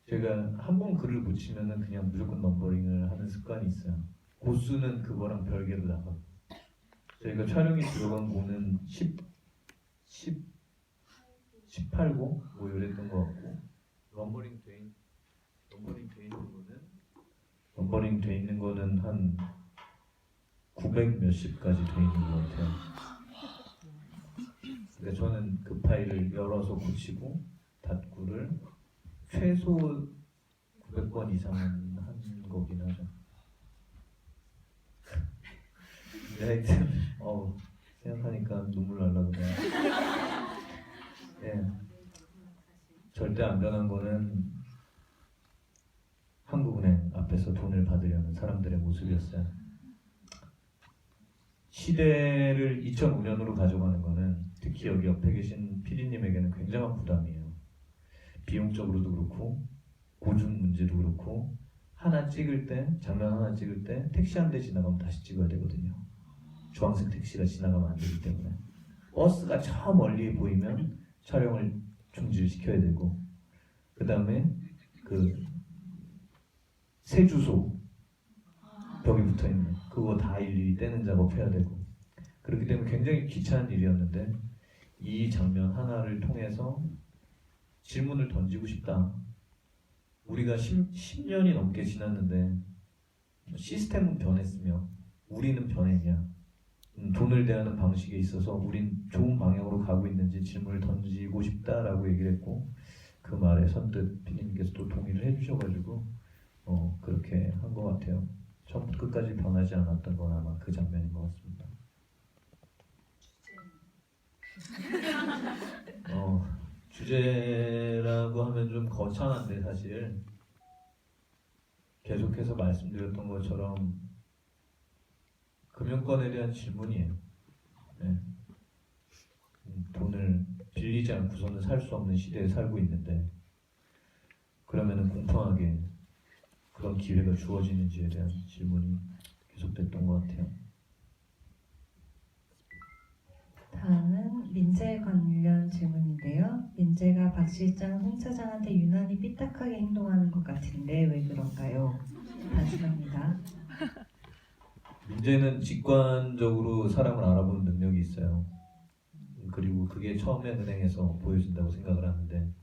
제가 한 번 글을 붙이면은 그냥 무조건 넘버링을 하는 습관이 있어요. 고수는 그거랑 별개로 나가고 저희가 촬영이 들어간 곳은 18고 뭐 이랬던 것 같고 넘버링 돼 있는 거는 한 900 몇십까지 돼 있는 것 같아요. 그러니까 저는 그 파일을 열어서 고치고 닫고를 최소 900번 이상은 한 거긴 하죠. 하여튼 생각하니까 눈물 날라 그래요. 예, 절대 안 변한 거는 한국은행 앞에서 돈을 받으려는 사람들의 모습이었어요. 시대를 2005년으로 가져가는 거는 특히 여기 옆에 계신 PD님에게는 굉장한 부담이에요. 비용적으로도 그렇고 고증 문제도 그렇고 장면 하나 찍을 때 택시 한 대 지나가면 다시 찍어야 되거든요. 주황색 택시가 지나가면 안 되기 때문에 버스가 저 멀리 보이면 촬영을 중지시켜야 되고 그 다음에 그 세주소 벽에 붙어있는 그거 다 일일이 떼는 작업해야 되고 그렇기 때문에 굉장히 귀찮은 일이었는데 이 장면 하나를 통해서 질문을 던지고 싶다. 우리가 10년이 넘게 지났는데 시스템은 변했으며 우리는 변했냐? 돈을 대하는 방식에 있어서 우린 좋은 방향으로 가고 있는지 질문을 던지고 싶다라고 얘기를 했고 그 말에 선뜻 피디님께서도 동의를 해주셔가지고 그렇게 한 것 같아요. 처음부터 끝까지 변하지 않았던 건 아마 그 장면인 것 같습니다. 주제라고 하면 좀 거창한데 사실 계속해서 말씀드렸던 것처럼 금융권에 대한 질문이에요. 네. 돈을 빌리지 않고서는 살 수 없는 시대에 살고 있는데 그러면은 공평하게 그런 기회가 주어지는지에 대한 질문이 계속됐던 것 같아요. 다음은 민재 관련 질문인데요. 민재가 박 실장, 홍 차장한테 유난히 삐딱하게 행동하는 것 같은데 왜 그런가요? 단순합니다. 민재는 직관적으로 사람을 알아보는 능력이 있어요. 그리고 그게 처음에 은행에서 보여진다고 생각을 하는데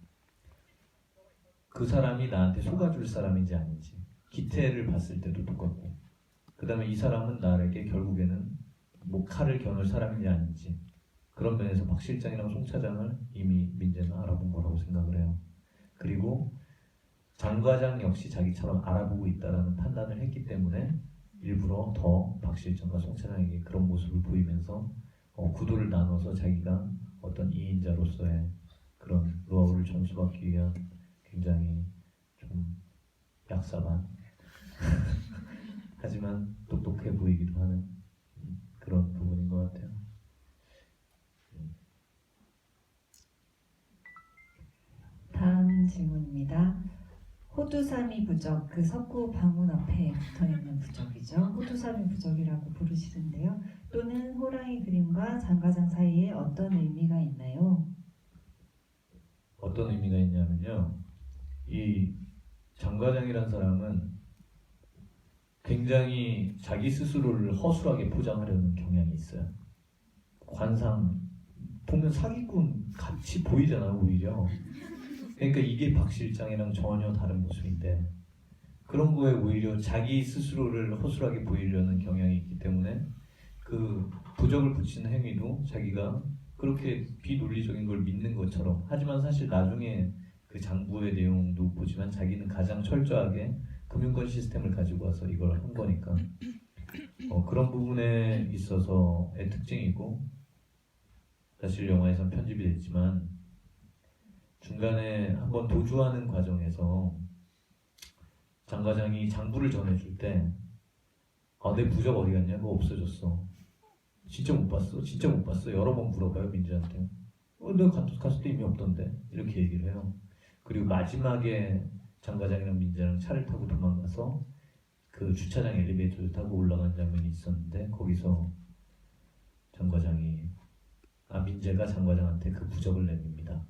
그 사람이 나한테 속아줄 사람인지 아닌지 기태를 봤을 때도 똑같고 그 다음에 이 사람은 나에게 결국에는 뭐 칼을 겨눌 사람인지 아닌지 그런 면에서 박 실장이랑 송 차장을 이미 민재는 알아본 거라고 생각을 해요. 그리고 장 과장 역시 자기처럼 알아보고 있다라는 판단을 했기 때문에 일부러 더 박 실장과 송 차장에게 그런 모습을 보이면서 구도를 나눠서 자기가 어떤 이인자로서의 그런 노하우를 전수받기 위한 굉장히 좀 약사반 하지만 똑똑해 보이기도 하는 그런 부분인 것 같아요. 다음 질문입니다. 호두사미 부적, 그 석구 방문 앞에 붙어있는 부적이죠. 호두사미 부적이라고 부르시는데요. 또는 호랑이 그림과 장과장 사이에 어떤 의미가 있나요? 어떤 의미가 있냐면요. 이 장과장이라는 사람은 굉장히 자기 스스로를 허술하게 포장하려는 경향이 있어요. 관상 보면 사기꾼 같이 보이잖아요, 오히려. 그러니까 이게 박 실장이랑 전혀 다른 모습인데 그런 거에 오히려 자기 스스로를 허술하게 보이려는 경향이 있기 때문에 그 부적을 붙이는 행위도 자기가 그렇게 비논리적인 걸 믿는 것처럼 하지만 사실 나중에 그 장부의 내용도 보지만 자기는 가장 철저하게 금융권 시스템을 가지고 와서 이걸 한 거니까 그런 부분에 있어서의 특징이고 사실 영화에선 편집이 됐지만 중간에 한번 도주하는 과정에서 장 과장이 장부를 전해줄 때 내 부적 어디 갔냐? 그거 없어졌어. 진짜 못 봤어? 진짜 못 봤어? 여러 번 물어봐요 민지한테. 내가 갔을 때 이미 없던데 이렇게 얘기를 해요. 그리고 마지막에 장 과장이랑 민지랑 차를 타고 도망가서 그 주차장 엘리베이터를 타고 올라간 장면이 있었는데 거기서 장 과장이 민재가 장 과장한테 그 부적을 내밉니다.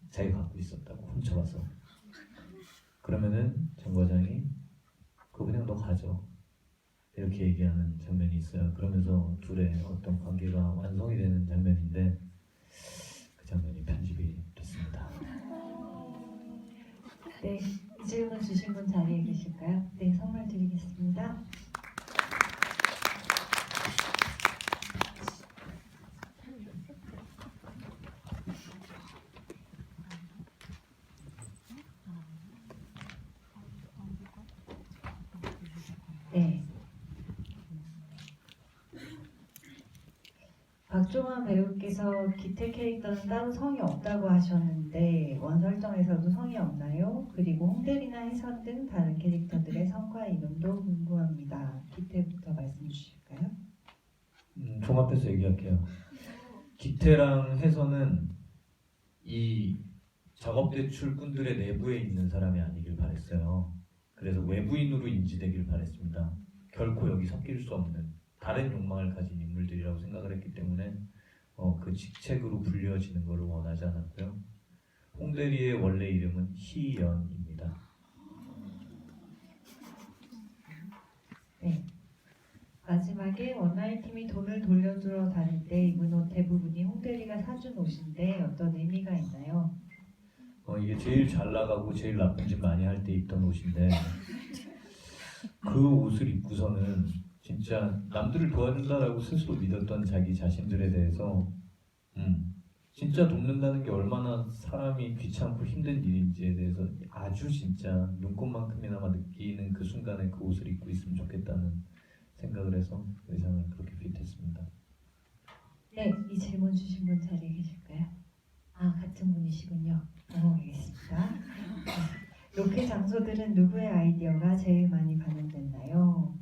자기가 갖고 있었다고 훔쳐가서. 그러면은 장 과장이 그거 그냥 너 가져 이렇게 얘기하는 장면이 있어요. 그러면서 둘의 어떤 관계가 완성이 되는 장면인데 그 장면이 편집이 됐습니다. 네, 이 질문 주신 분 자리에 계실까요? 네, 선물 드리겠습니다. 네. 박종원 배우께서 기태 캐릭터는 따로 성이 없다고 하셨는데 원설정에서도 성이 없나요? 그리고 홍대리나 해선 등 다른 캐릭터들의 성과 이름도 궁금합니다. 기태부터 말씀 주실까요? 종합해서 얘기할게요. 기태랑 해서는 이 작업대출꾼들의 내부에 있는 사람이 아니길 바랬어요. 그래서 외부인으로 인지되길 바랬습니다. 결코 여기 섞일 수 없는 다른 욕망을 가진 인물들이라고 생각을 했기 때문에 그 직책으로 불려지는 것을 원하지 않았고요. 홍대리의 원래 이름은 희연입니다. 네. 마지막에 원나잇 팀이 돈을 돌려주러 다닐 때 입은 옷 대부분이 홍대리가 사준 옷인데 어떤 의미가 있나요? 이게 제일 잘 나가고 제일 나쁜 짓 많이 할 때 입던 옷인데 그 옷을 입고서는 진짜 남들을 도와준다라고 스스로 믿었던 자기 자신들에 대해서 진짜 돕는다는 게 얼마나 사람이 귀찮고 힘든 일인지에 대해서 아주 진짜 눈꽃만큼이나마 느끼는 그 순간에 그 옷을 입고 있으면 좋겠다는 생각을 해서 의상을 그렇게 핏했습니다. 네, 이 질문 주신 분 자리에 계실까요? 같은 분이시군요. 넘어가겠습니다. 네. 로켓 장소들은 누구의 아이디어가 제일 많이 반영됐나요?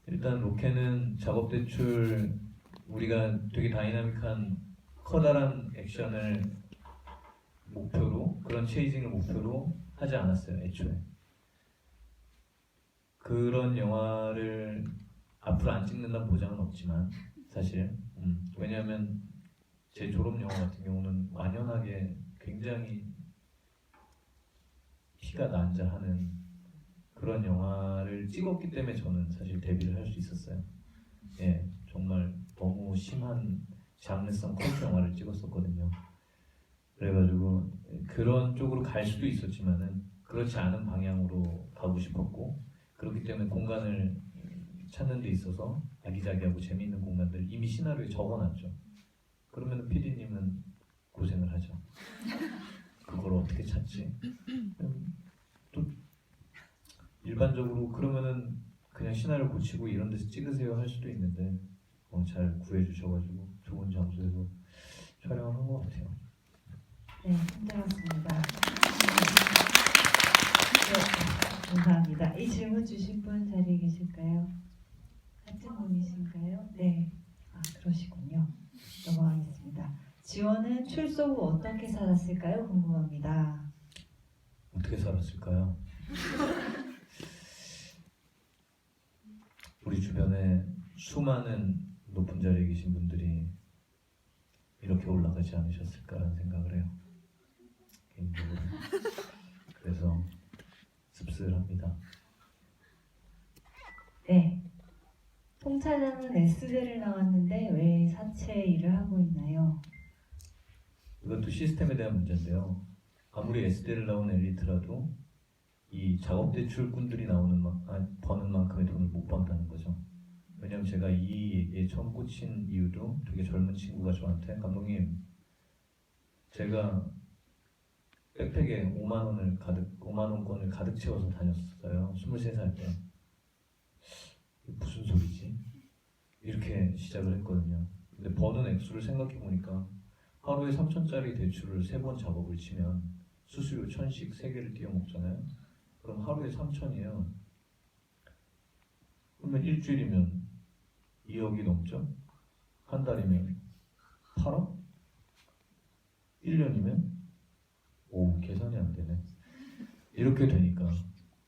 일단 로켓은 작업 대출 우리가 되게 다이나믹한 커다란 액션을 목표로 그런 체이징을 목표로 하지 않았어요. 애초에 그런 영화를 앞으로 안 찍는다는 보장은 없지만 사실 왜냐하면 제 졸업 영화 같은 경우는 완연하게 굉장히 피가 난자하는 그런 영화를 영화를 찍었기 때문에 저는 사실 데뷔를 할 수 있었어요. 예, 정말 너무 심한 장르성 컬트 영화를 찍었었거든요. 그래가지고 그런 쪽으로 갈 수도 있었지만은 그렇지 않은 방향으로 가고 싶었고, 그렇기 때문에 공간을 찾는 데 있어서 아기자기하고 재미있는 공간들 이미 시나리오에 적어놨죠. 그러면 PD님은 고생을 하죠. 그걸 어떻게 찾지? 또 일반적으로 그러면은 그냥 시나리오 고치고 이런 데서 찍으세요 할 수도 있는데 잘 구해주셔가지고 좋은 장소에서 촬영한 것 같아요. 네, 힘들었습니다. 네, 감사합니다. 이 질문 주신 분 자리에 계실까요? 같은 분이신가요? 네. 아, 그러시군요. 넘어가겠습니다. 지원은 출소 후 어떻게 살았을까요? 궁금합니다. 어떻게 살았을까요? 우리 주변에 수많은 높은 자리에 계신 분들이 이렇게 올라가지 않으셨을까라는 생각을 해요. 개인적으로. 그래서 씁쓸합니다. 네. 홍차장은 S대를 나왔는데 왜 사채 일을 하고 있나요? 이것도 시스템에 대한 문제인데요. 아무리 S대를 나온 엘리트라도 이 작업 대출꾼들이 버는 만큼의 돈을 못 번다는 거죠. 왜냐면 제가 이 얘기에 처음 꽂힌 이유도 되게 젊은 친구가 저한테 감독님, 제가 백팩에 5만 원권을 가득 채워서 다녔어요. 23살 때. 무슨 소리지? 이렇게 시작을 했거든요. 근데 버는 액수를 생각해 보니까 하루에 3천짜리 대출을 3번 작업을 치면 수수료 1,000씩 3개를 띄워 먹잖아요. 그럼 하루에 3천이에요. 그러면 일주일이면 2억이 넘죠? 한 달이면 8억? 1년이면? 오, 계산이 안 되네. 이렇게 되니까.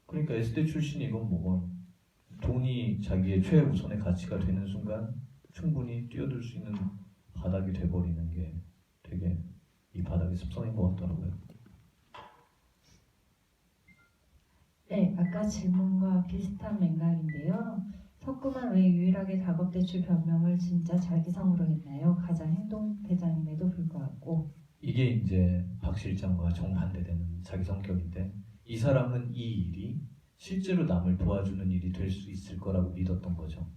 그러니까 S대 출신이 이건 뭐건 돈이 자기의 최우선의 가치가 되는 순간 충분히 뛰어들 수 있는 바닥이 돼버리는 게 되게 이 바닥의 습성인 것 같더라고요. 네, 아까 질문과 비슷한 맥락인데요. 석구만 왜 유일하게 작업대출 변명을 진짜 자기 성으로 했나요? 가장 행동대장임에도 불구하고. 이게 이제 박 실장과 정반대되는 자기 성격인데, 이 사람은 이 일이 실제로 남을 도와주는 일이 될 수 있을 거라고 믿었던 거죠.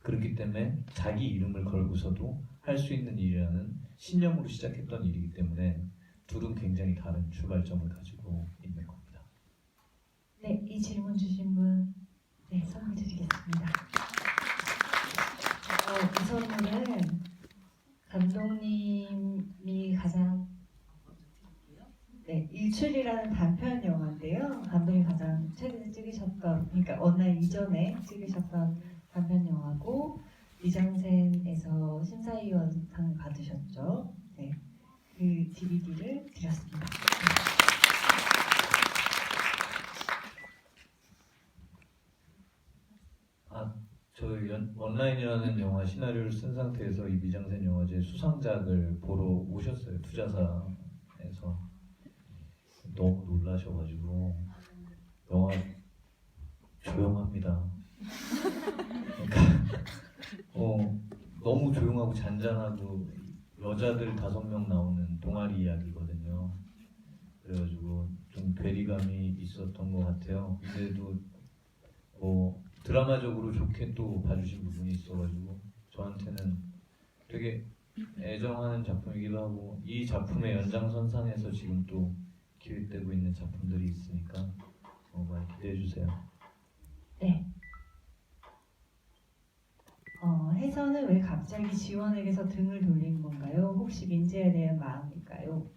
그렇기 때문에 자기 이름을 걸고서도 할 수 있는 일이라는 신념으로 시작했던 일이기 때문에 둘은 굉장히 다른 출발점을 가지고 있는 겁니다. 네, 이 질문 주신 분, 네, 선물 드리겠습니다. 이 선물은 감독님이 가장 일출이라는 단편 영화인데요. 감독이 가장 최근에 찍으셨던, 그러니까 원날 이전에 찍으셨던 단편 영화고, 미장센에서 심사위원상을 받으셨죠. 네, 그 DVD를 드렸습니다. 저희 온라인이라는 영화 시나리오를 쓴 상태에서 이 미장센 영화제 수상작을 보러 오셨어요. 투자사에서. 너무 놀라셔가지고 영화 조용합니다. 그러니까 너무 조용하고 잔잔하고 여자들 5명 나오는 동아리 이야기거든요. 그래가지고 좀 괴리감이 있었던 것 같아요. 근데도 드라마적으로 좋게 또 봐주신 부분이 있어가지고 저한테는 되게 애정하는 작품이기도 하고, 이 작품의 연장선상에서 지금 또 기획되고 있는 작품들이 있으니까 많이 기대해주세요. 네. 혜선은 왜 갑자기 지원에게서 등을 돌린 건가요? 혹시 민지에 대한 마음일까요?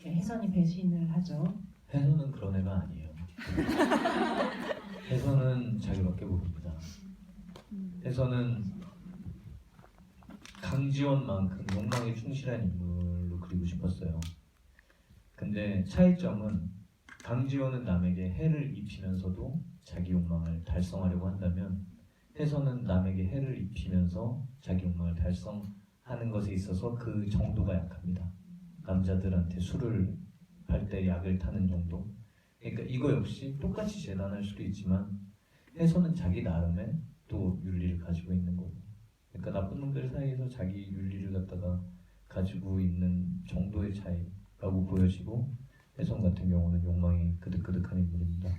네, 혜선이 배신을 하죠. 혜선은 그런 애가 아니에요. 혜선은 자기밖에 모릅니다. 혜선은 강지원만큼 욕망에 충실한 인물로 그리고 싶었어요. 근데 차이점은 강지원은 남에게 해를 입히면서도 자기 욕망을 달성하려고 한다면, 혜선은 남에게 해를 입히면서 자기 욕망을 달성하는 것에 있어서 그 정도가 약합니다. 남자들한테 술을 팔 때 약을 타는 정도. 그러니까 이거 역시 똑같이 재단할 수도 있지만 해서는 자기 나름의 또 윤리를 가지고 있는 거고. 그러니까 나쁜 놈들 사이에서 자기 윤리를 갖다가 가지고 있는 정도의 차이라고 보여지고, 혜성 같은 경우는 욕망이 그득그득한 인물입니다.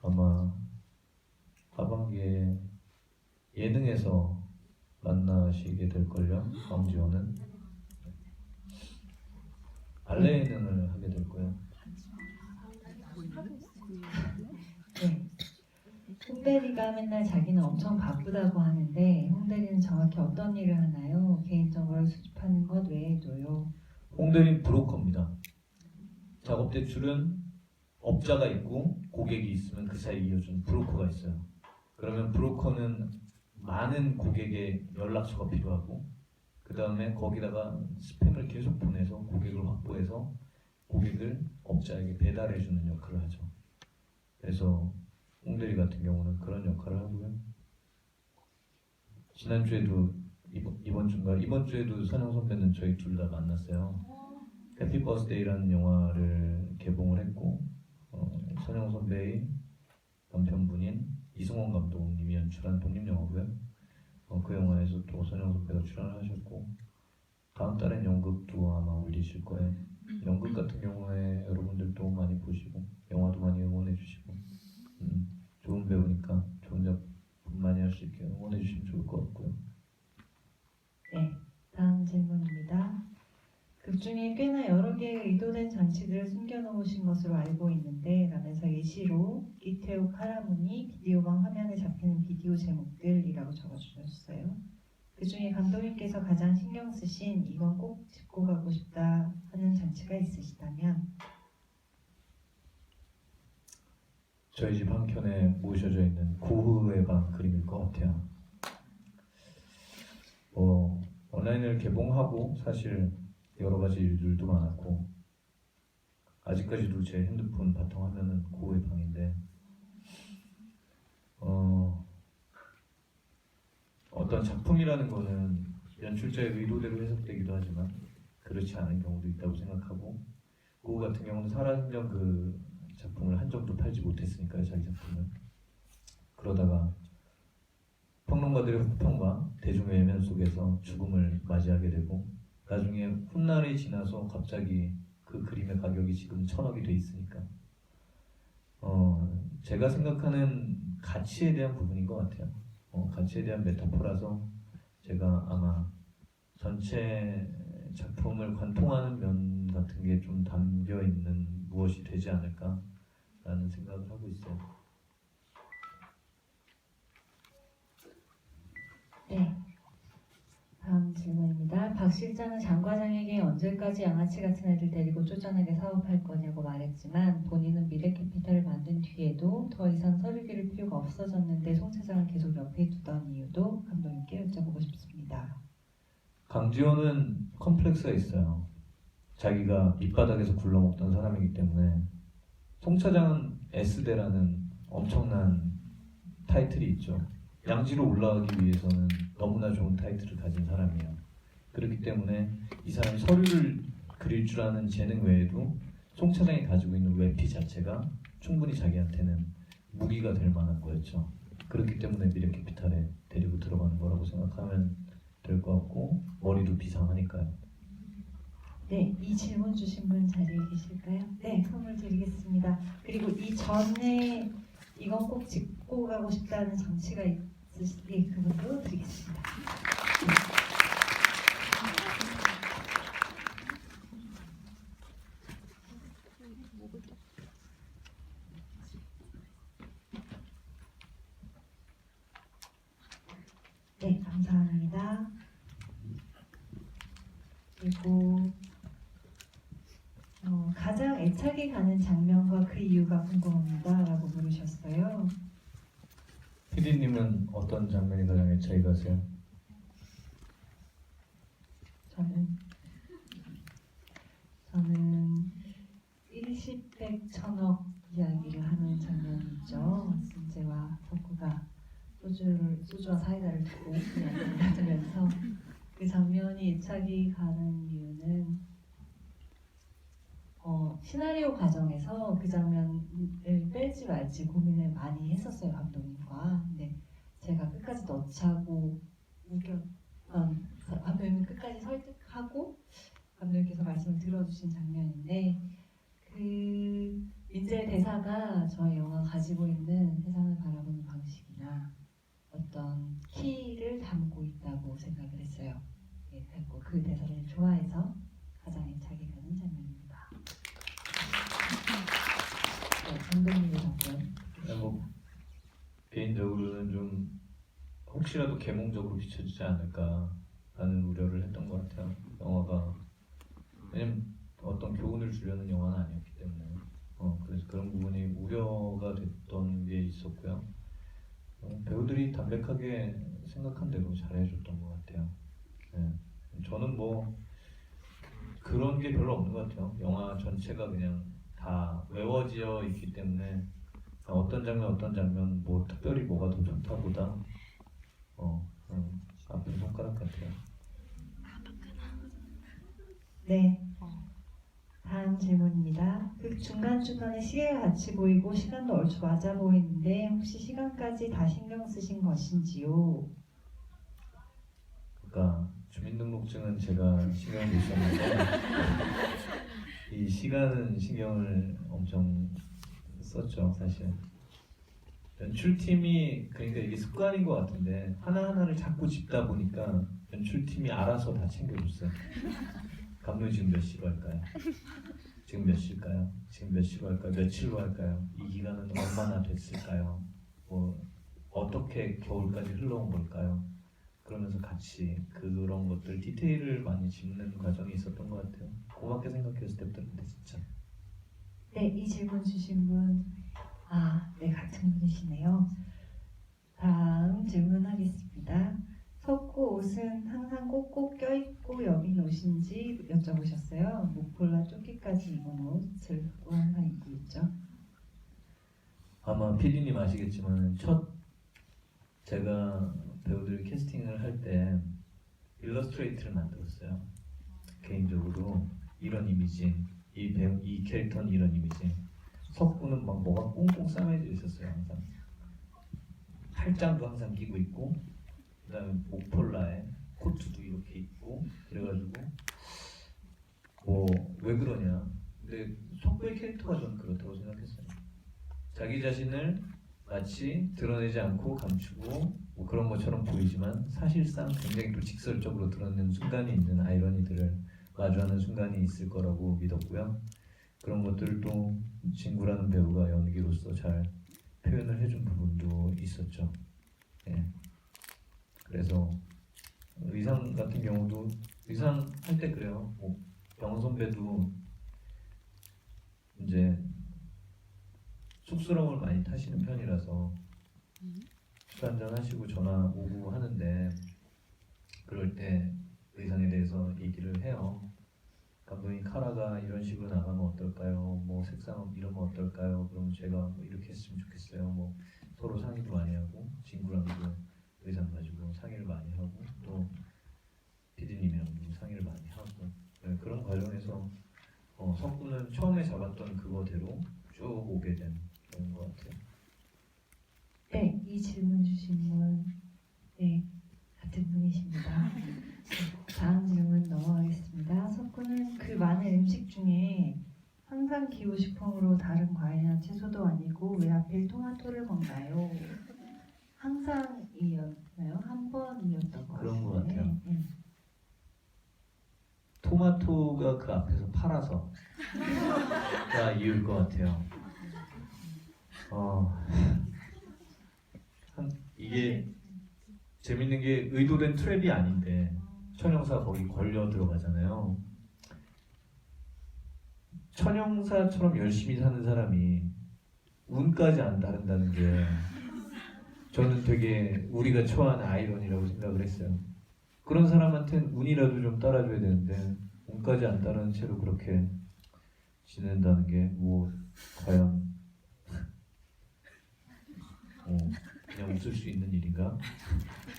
아마 하반기에 예능에서 만나시게 될걸요. 왕지원은 발레 예능을 하게 될 거예요. 네. 홍대리가 맨날 자기는 엄청 바쁘다고 하는데 홍대리는 정확히 어떤 일을 하나요? 개인정보를 수집하는 것 외에도요. 홍대리는 브로커입니다. 작업 대출은 업자가 있고 고객이 있으면 그 사이 이어주는 브로커가 있어요. 그러면 브로커는 많은 고객의 연락처가 필요하고, 그 다음에 거기다가 스팸을 계속 보내서 고객을 확보해서 고객을 업자에게 배달해주는 역할을 하죠. 그래서 홍대리 같은 경우는 그런 역할을 하고요. 지난주에도 이번 주에도 선영 선배는 저희 둘 다 만났어요. 해피 버스데이라는 영화를 개봉을 했고, 선영 선배의 남편분인 이승원 감독님이 연출한 독립영화고요. 그 영화에서 또 선영 선배가 출연을 하셨고, 다음 달엔 연극도 아마 올리실 거예요. 연극 같은 경우에 여러분들도 많이 보시고 영화도 많이 응원해 주시고, 좋은 배우니까 좋은 작품 많이 할 수 있게 응원해 주시면 좋을 것 같고요. 네, 다음 질문입니다. 극 중에 꽤나 여러 개의 의도된 장치들을 숨겨놓으신 것으로 알고 있는데 라면서 예시로 이태욱 하라문이 비디오방 화면에 잡히는 비디오 제목들이라고 적어주셨어요. 그 중에 감독님께서 가장 신경 쓰신 이건 꼭 짚고 가고 싶다 하는 장치가 있으시다면? 저희 집 한켠에 모셔져 있는 고흐의 방 그림일 것 같아요. 온라인을 개봉하고 사실 여러 가지 일들도 많았고, 아직까지도 제 핸드폰 바탕화면은 고흐의 방인데, 어떤 작품이라는 거는 연출자의 의도대로 해석되기도 하지만 그렇지 않은 경우도 있다고 생각하고, 고흐 같은 경우는 살아생전 그 작품을 한 점도 팔지 못했으니까요, 자기 작품을. 그러다가 평론가들의 혹평과 대중의 외면 속에서 죽음을 맞이하게 되고, 나중에 훗날이 지나서 갑자기 그 그림의 가격이 지금 1,000억이 돼 있으니까, 제가 생각하는 가치에 대한 부분인 것 같아요. 가치에 대한 메타포라서 제가 아마 전체 작품을 관통하는 면 같은 게 좀 담겨 있는 무엇이 되지 않을까라는 생각을 하고 있어요. 네. 다음 질문입니다. 박 실장은 장 과장에게 언제까지 양아치 같은 애들 데리고 쪼잔하게 사업할 거냐고 말했지만 본인은 미래캐피탈을 만든 뒤에도 더 이상 서류 기를 필요가 없어졌는데 송 차장을 계속 옆에 두던 이유도 감독님께 여쭤보고 싶습니다. 강지원은 컴플렉스가 있어요. 자기가 밑바닥에서 굴러먹던 사람이기 때문에. 송 차장은 S대라는 엄청난 타이틀이 있죠. 양지로 올라가기 위해서는 너무나 좋은 타이틀을 가진 사람이에요. 그렇기 때문에 이 사람이 서류를 그릴 줄 아는 재능 외에도 송 차장이 가지고 있는 외피 자체가 충분히 자기한테는 무기가 될 만한 거였죠. 그렇기 때문에 미래캐피탈에 데리고 들어가는 거라고 생각하면 될 것 같고, 머리도 비상하니까요. 네, 이 질문 주신 분 자리에 계실까요? 네, 선물 드리겠습니다. 그리고 이 전에 이건 꼭 짚고 가고 싶다는 장치가 있으시게 그분도 드리겠습니다. 네, 감사합니다. 그리고 가장 애착이 가는 장면과 그 이유가 궁금합니다 라고 물으셨어요. PD님은 어떤 장면이 가장 애착이 가세요? 저는 일시백 천억 이야기를 하는 장면이 있죠. 승재와 덕구가 소주와 사이다를 두고 이야기를 하면서 그 장면이 애착이 가는 이유는 시나리오 과정에서 그 장면을 뺄지 말지 고민을 많이 했었어요, 감독님과. 근데 제가 끝까지 넣자고 감독님을 끝까지 설득하고 감독님께서 말씀을 들어주신 장면인데, 그 민재의 대사가 저희 영화가 가지고 있는 세상을 바라보는 방식이나 어떤 키를 담고 있다고 생각을 했어요. 예, 그리고 그 대사를 좋아해서 가장 애착이 가는 장면입니다. 네, 감독님의 답변. 뭐 개인적으로는 좀 혹시라도 계몽적으로 비춰지지 않을까라는 우려를 했던 것 같아요. 영화가 왜냐면 어떤 교훈을 주려는 영화는 아니었기 때문에 그래서 그런 부분이 우려가 됐던 게 있었고요. 배우들이 담백하게 생각한 대로 잘해줬던 것 같아요. 네. 저는 뭐 그런 게 별로 없는 것 같아요. 영화 전체가 그냥 다 외워지어 있기 때문에 어떤 장면 뭐 특별히 뭐가 더 좋다보다 아픈 손가락 같아요. 네. 다음 질문입니다. 그 중간중간에 시계가 같이 보이고 시간도 얼추 맞아 보이는데 혹시 시간까지 다 신경 쓰신 것인지요? 그러니까 주민등록증은 제가 신경을 못 썼는데 이 시간은 신경을 엄청 썼죠, 사실. 연출팀이 그러니까 이게 습관인 것 같은데 하나하나를 자꾸 짚다 보니까 연출팀이 알아서 다 챙겨줬어요. 감독님 지금 몇 시로 할까요? 지금 몇 시일까요? 지금 몇 시로 할까요? 며칠로 할까요? 이 기간은 얼마나 됐을까요? 뭐 어떻게 겨울까지 흘러온 걸까요? 그러면서 같이 그런 것들 디테일을 많이 짚는 과정이 있었던 것 같아요. 고맙게 생각했을 때부터인데 진짜. 네, 이 질문 주신 분, 네, 같은 분이시네요. 다음 질문하겠습니다. 석구 옷은 항상 꼭꼭 껴입고 여긴 옷인지 여쭤보셨어요. 목폴라 조끼까지 입은 옷을 항상 입고 있죠. 아마 PD님 아시겠지만 제가 배우들 캐스팅을 할 때 일러스트레이트를 만들었어요. 개인적으로 이런 이미지, 이 캐릭터는 이런 이미지. 석구는 막 뭐가 꽁꽁 싸매져 있었어요. 항상 팔짱도 항상 끼고 있고, 그다음에 목폴라에 코트도 이렇게 입고, 그래가지고 뭐 왜 그러냐. 근데 석구의 캐릭터가 저는 그렇다고 생각했어요. 자기 자신을 마치 드러내지 않고 감추고 뭐 그런 것처럼 보이지만 사실상 굉장히 또 직설적으로 드러내는 순간이 있는 아이러니들을 마주하는 순간이 있을 거라고 믿었고요. 그런 것들도 진구라는 배우가 연기로서 잘 표현을 해준 부분도 있었죠. 예. 그래서 의상 같은 경우도 의상 할 때 그래요. 뭐 병원 선배도 이제 쑥스러움을 많이 타시는 편이라서 술 한잔 하시고 전화 오고 하는데 그럴 때 의상에 대해서 얘기를 해요. 감독님 카라가 이런 식으로 나가면 어떨까요? 뭐 색상 이러면 어떨까요? 그러면 제가 뭐 이렇게 했으면 좋겠어요. 뭐 서로 상의도 많이 하고 친구랑도 의상 가지고 상의를 많이 하고 또 PD님이랑도 상의를 많이 하고 네, 그런 과정에서 석구는 처음에 잡았던 그거대로 쭉 오게 된 그런 것 같아요. 네, 이 질문 주신 분, 네, 같은 분이십니다. 다음 질문 넘어가겠습니다. 석구는 그 많은 음식 중에 항상 기호식품으로 다른 과일이나 채소도 아니고 왜 하필 토마토를 먹나요? 항상이었나요? 한 번이었던 것 같아요. 그런 것 같아요. 네. 토마토가 그 앞에서 팔아서가 이유일 것 같아요. 이게 재밌는 게 의도된 트랩이 아닌데 천형사 거기 걸려 들어가잖아요. 천형사처럼 열심히 사는 사람이 운까지 안 따른다는 게 저는 되게 우리가 처한 아이러니라고 생각을 했어요. 그런 사람한테는 운이라도 좀 따라줘야 되는데 운까지 안 따르는 채로 그렇게 지낸다는 게 뭐 과연 그냥 웃을 수 있는 일인가?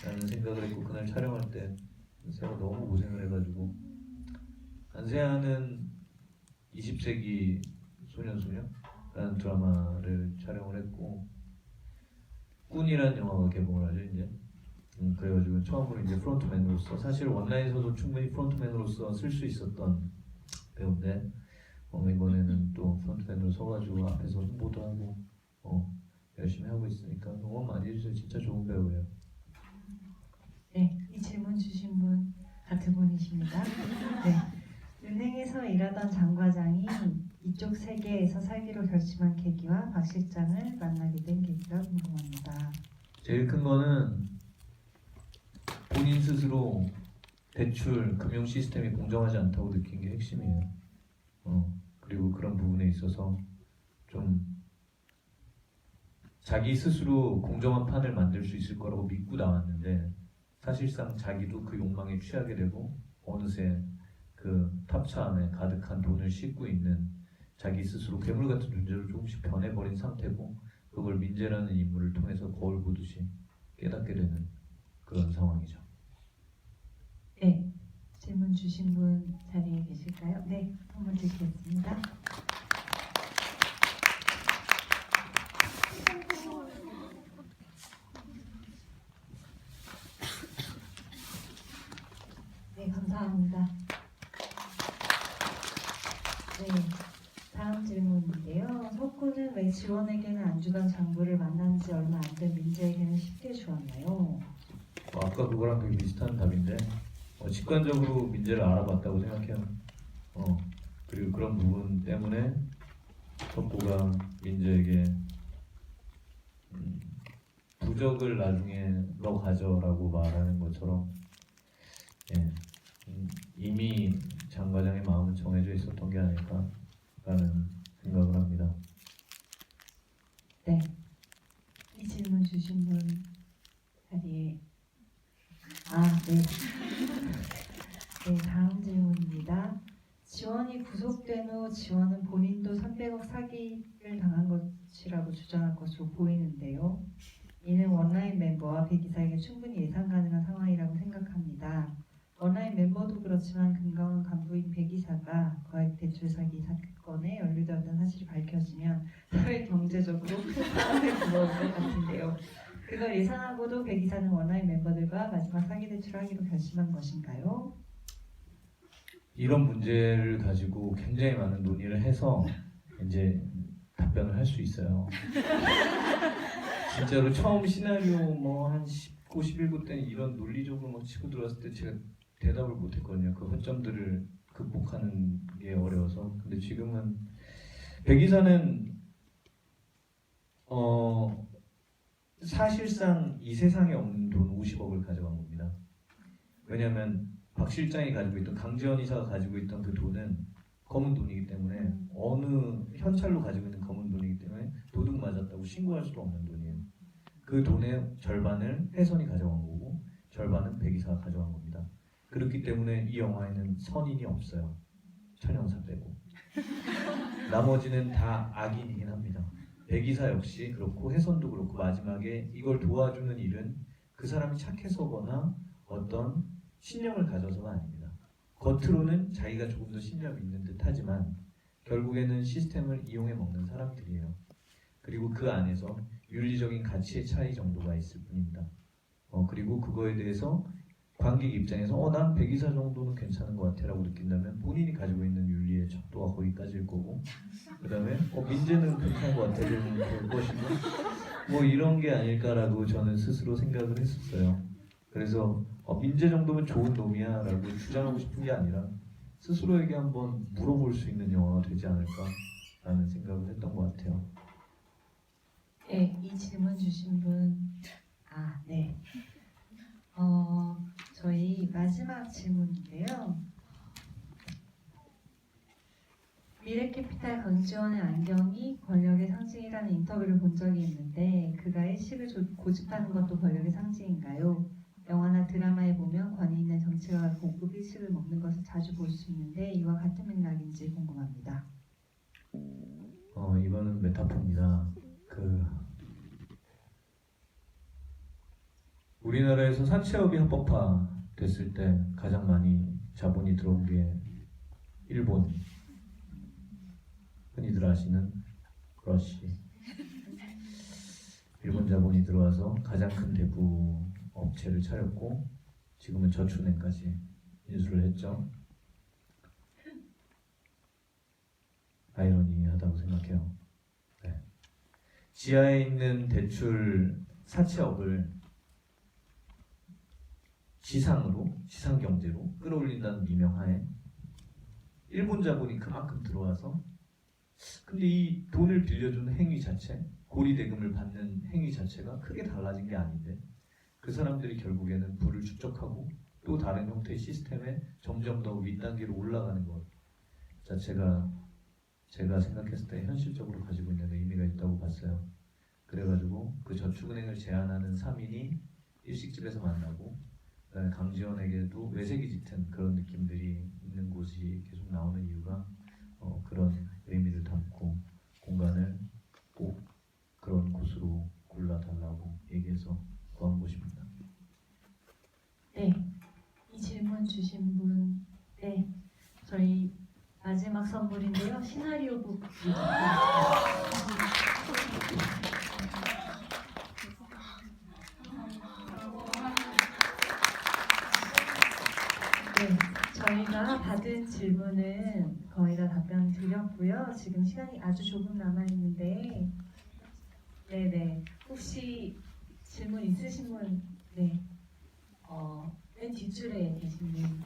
라는 생각을 했고 그날 촬영할 때 안세아가 너무 고생을 해가지고 안세아는 20세기 소년소녀라는 드라마를 촬영을 했고 꾼이라는 영화가 개봉을 하죠 이제. 그래가지고 처음으로 이제 프론트맨으로서 사실 원라인에서도 충분히 프론트맨으로서 쓸 수 있었던 배우인데 이번에는 또 프론트맨으로 서가지고 앞에서 홍보도 하고 열심히 하고 있으니까 응원 많이 해주세요. 진짜 좋은 배우예요. 네, 이 질문 주신 분 같은 분이십니다. 네, 은행에서 일하던 장 과장이 이쪽 세계에서 살기로 결심한 계기와 박 실장을 만나게 된 계기가 궁금합니다. 제일 큰 거는 본인 스스로 대출 금융 시스템이 공정하지 않다고 느낀 게 핵심이에요. 그리고 그런 부분에 있어서 좀 자기 스스로 공정한 판을 만들 수 있을 거라고 믿고 나왔는데 사실상 자기도 그 욕망에 취하게 되고 어느새 그 탑차 안에 가득한 돈을 싣고 있는 자기 스스로 괴물 같은 존재로 조금씩 변해버린 상태고 그걸 민재라는 인물을 통해서 거울 보듯이 깨닫게 되는 그런 상황이죠. 네, 질문 주신 분 자리에 계실까요? 네, 선물 드리겠습니다. 네, 감사합니다. 네, 다음 질문인데요. 석구는 왜 지원에게는 안 주던 장부를 만난 지 얼마 안 된 민재에게는 쉽게 주었나요? 아까 그거랑 되게 비슷한 답인데 직관적으로 민재를 알아봤다고 생각해요. 그리고 그런 부분 때문에 석구가 민재에게 부적을 나중에 너 가져라고 말하는 것처럼 이미 장 과장의 마음은 정해져 있었던 게 아닐까라는 생각을 합니다. 네, 이 질문 주신 분 자리에 네. 네, 다음 질문입니다. 지원이 구속된 후 지원은 본인도 300억 사기를 당한 것이라고 주장할 것으로 보이는데요. 이는 원라인 멤버와 배 기사에게 충분히 예상 가능한 상황이라고 생각합니다. 원라인 멤버도 그렇지만 금강원 간부인 배 기사가 거액 대출 사기 사건에 연루되었다는 사실이 밝혀지면 사회 경제적으로 큰 상황을 부러울 것 같은데요. 그걸 예상하고도 배 기사는 원라인 멤버들과 마지막 사기 대출을 하기로 결심한 것인가요? 이런 문제를 가지고 굉장히 많은 논의를 해서 이제 답변을 할 수 있어요. 진짜로 처음 시나리오 한 19, 11구 때 이런 논리적으로 치고 들어왔을 때 제가 대답을 못했거든요. 그 허점들을 극복하는 게 어려워서. 근데 지금은 백이사는 사실상 이 세상에 없는 돈 50억을 가져간 겁니다. 왜냐하면 박 실장이 가지고 있던 강지원 이사가 가지고 있던 그 돈은 검은 돈이기 때문에 어느 현찰로 가지고 있는 검은 돈이기 때문에 도둑 맞았다고 신고할 수도 없는 돈이에요. 그 돈의 절반을 혜선이 가져간 거고 절반은 백이사가 가져간 겁니다. 그렇기 때문에 이 영화에는 선인이 없어요. 천연사 빼고. 나머지는 다 악인이긴 합니다. 백이사 역시 그렇고 혜선도 그렇고 마지막에 이걸 도와주는 일은 그 사람이 착해서거나 어떤 신념을 가져서가 아닙니다. 겉으로는 자기가 조금 더 신념이 있는 듯 하지만 결국에는 시스템을 이용해 먹는 사람들이에요. 그리고 그 안에서 윤리적인 가치의 차이 정도가 있을 뿐입니다. 그리고 그거에 대해서 관객 입장에서 난 백이사 정도는 괜찮은 것 같아 라고 느낀다면 본인이 가지고 있는 윤리의 척도가 거기까지일 거고 그 다음에 민재는 괜찮은 것 같아 볼 것이고 이런 게 아닐까라고 저는 스스로 생각을 했었어요. 그래서 민재 정도면 좋은 놈이야 라고 주장하고 싶은 게 아니라 스스로에게 한번 물어볼 수 있는 영화가 되지 않을까라는 생각을 했던 것 같아요. 네, 이 질문 주신 분 네. 저희 마지막 질문인데요. 미래캐피탈 강지원의 안경이 권력의 상징이라는 인터뷰를 본 적이 있는데 그가 일식을 고집하는 것도 권력의 상징인가요? 영화나 드라마에 보면 권위 있는 정치가가 고급 일식을 먹는 것을 자주 볼 수 있는데 이와 같은 맥락인지 궁금합니다. 이거는 메타포입니다. 우리나라에서 사채업이 합법화 됐을 때 가장 많이 자본이 들어온 게 일본, 흔히들 아시는 러쉬. 일본 자본이 들어와서 가장 큰 대부 업체를 차렸고 지금은 저축은행까지 인수를 했죠. 아이러니하다고 생각해요. 네. 지하에 있는 대출 사채업을 시상 경제로 끌어올린다는 미명하에 일본 자본이 그만큼 들어와서 근데 이 돈을 빌려주는 행위 자체, 고리 대금을 받는 행위 자체가 크게 달라진 게 아닌데 그 사람들이 결국에는 부를 축적하고 또 다른 형태의 시스템에 점점 더 윗단계로 올라가는 것 자체가 제가 생각했을 때 현실적으로 가지고 있는 의미가 있다고 봤어요. 그래가지고 그 저축은행을 제안하는 3인이 일식집에서 만나고 그다음에 강지원에게도 외색이 짙은 그런 느낌들이 있는 곳이 계속 나오는 이유가 그런 의미를 담고 공간을 꼭 그런 곳으로 골라달라고 얘기해서 구한 곳입니다. 네, 이 질문 주신 분, 네, 저희 마지막 선물인데요. 시나리오북 네, 저희가 받은 질문은 거의 다 답변 드렸고요. 지금 시간이 아주 조금 남아 있는데, 네네, 혹시 질문 있으신 분, 네, 맨 뒷줄에 계신 분.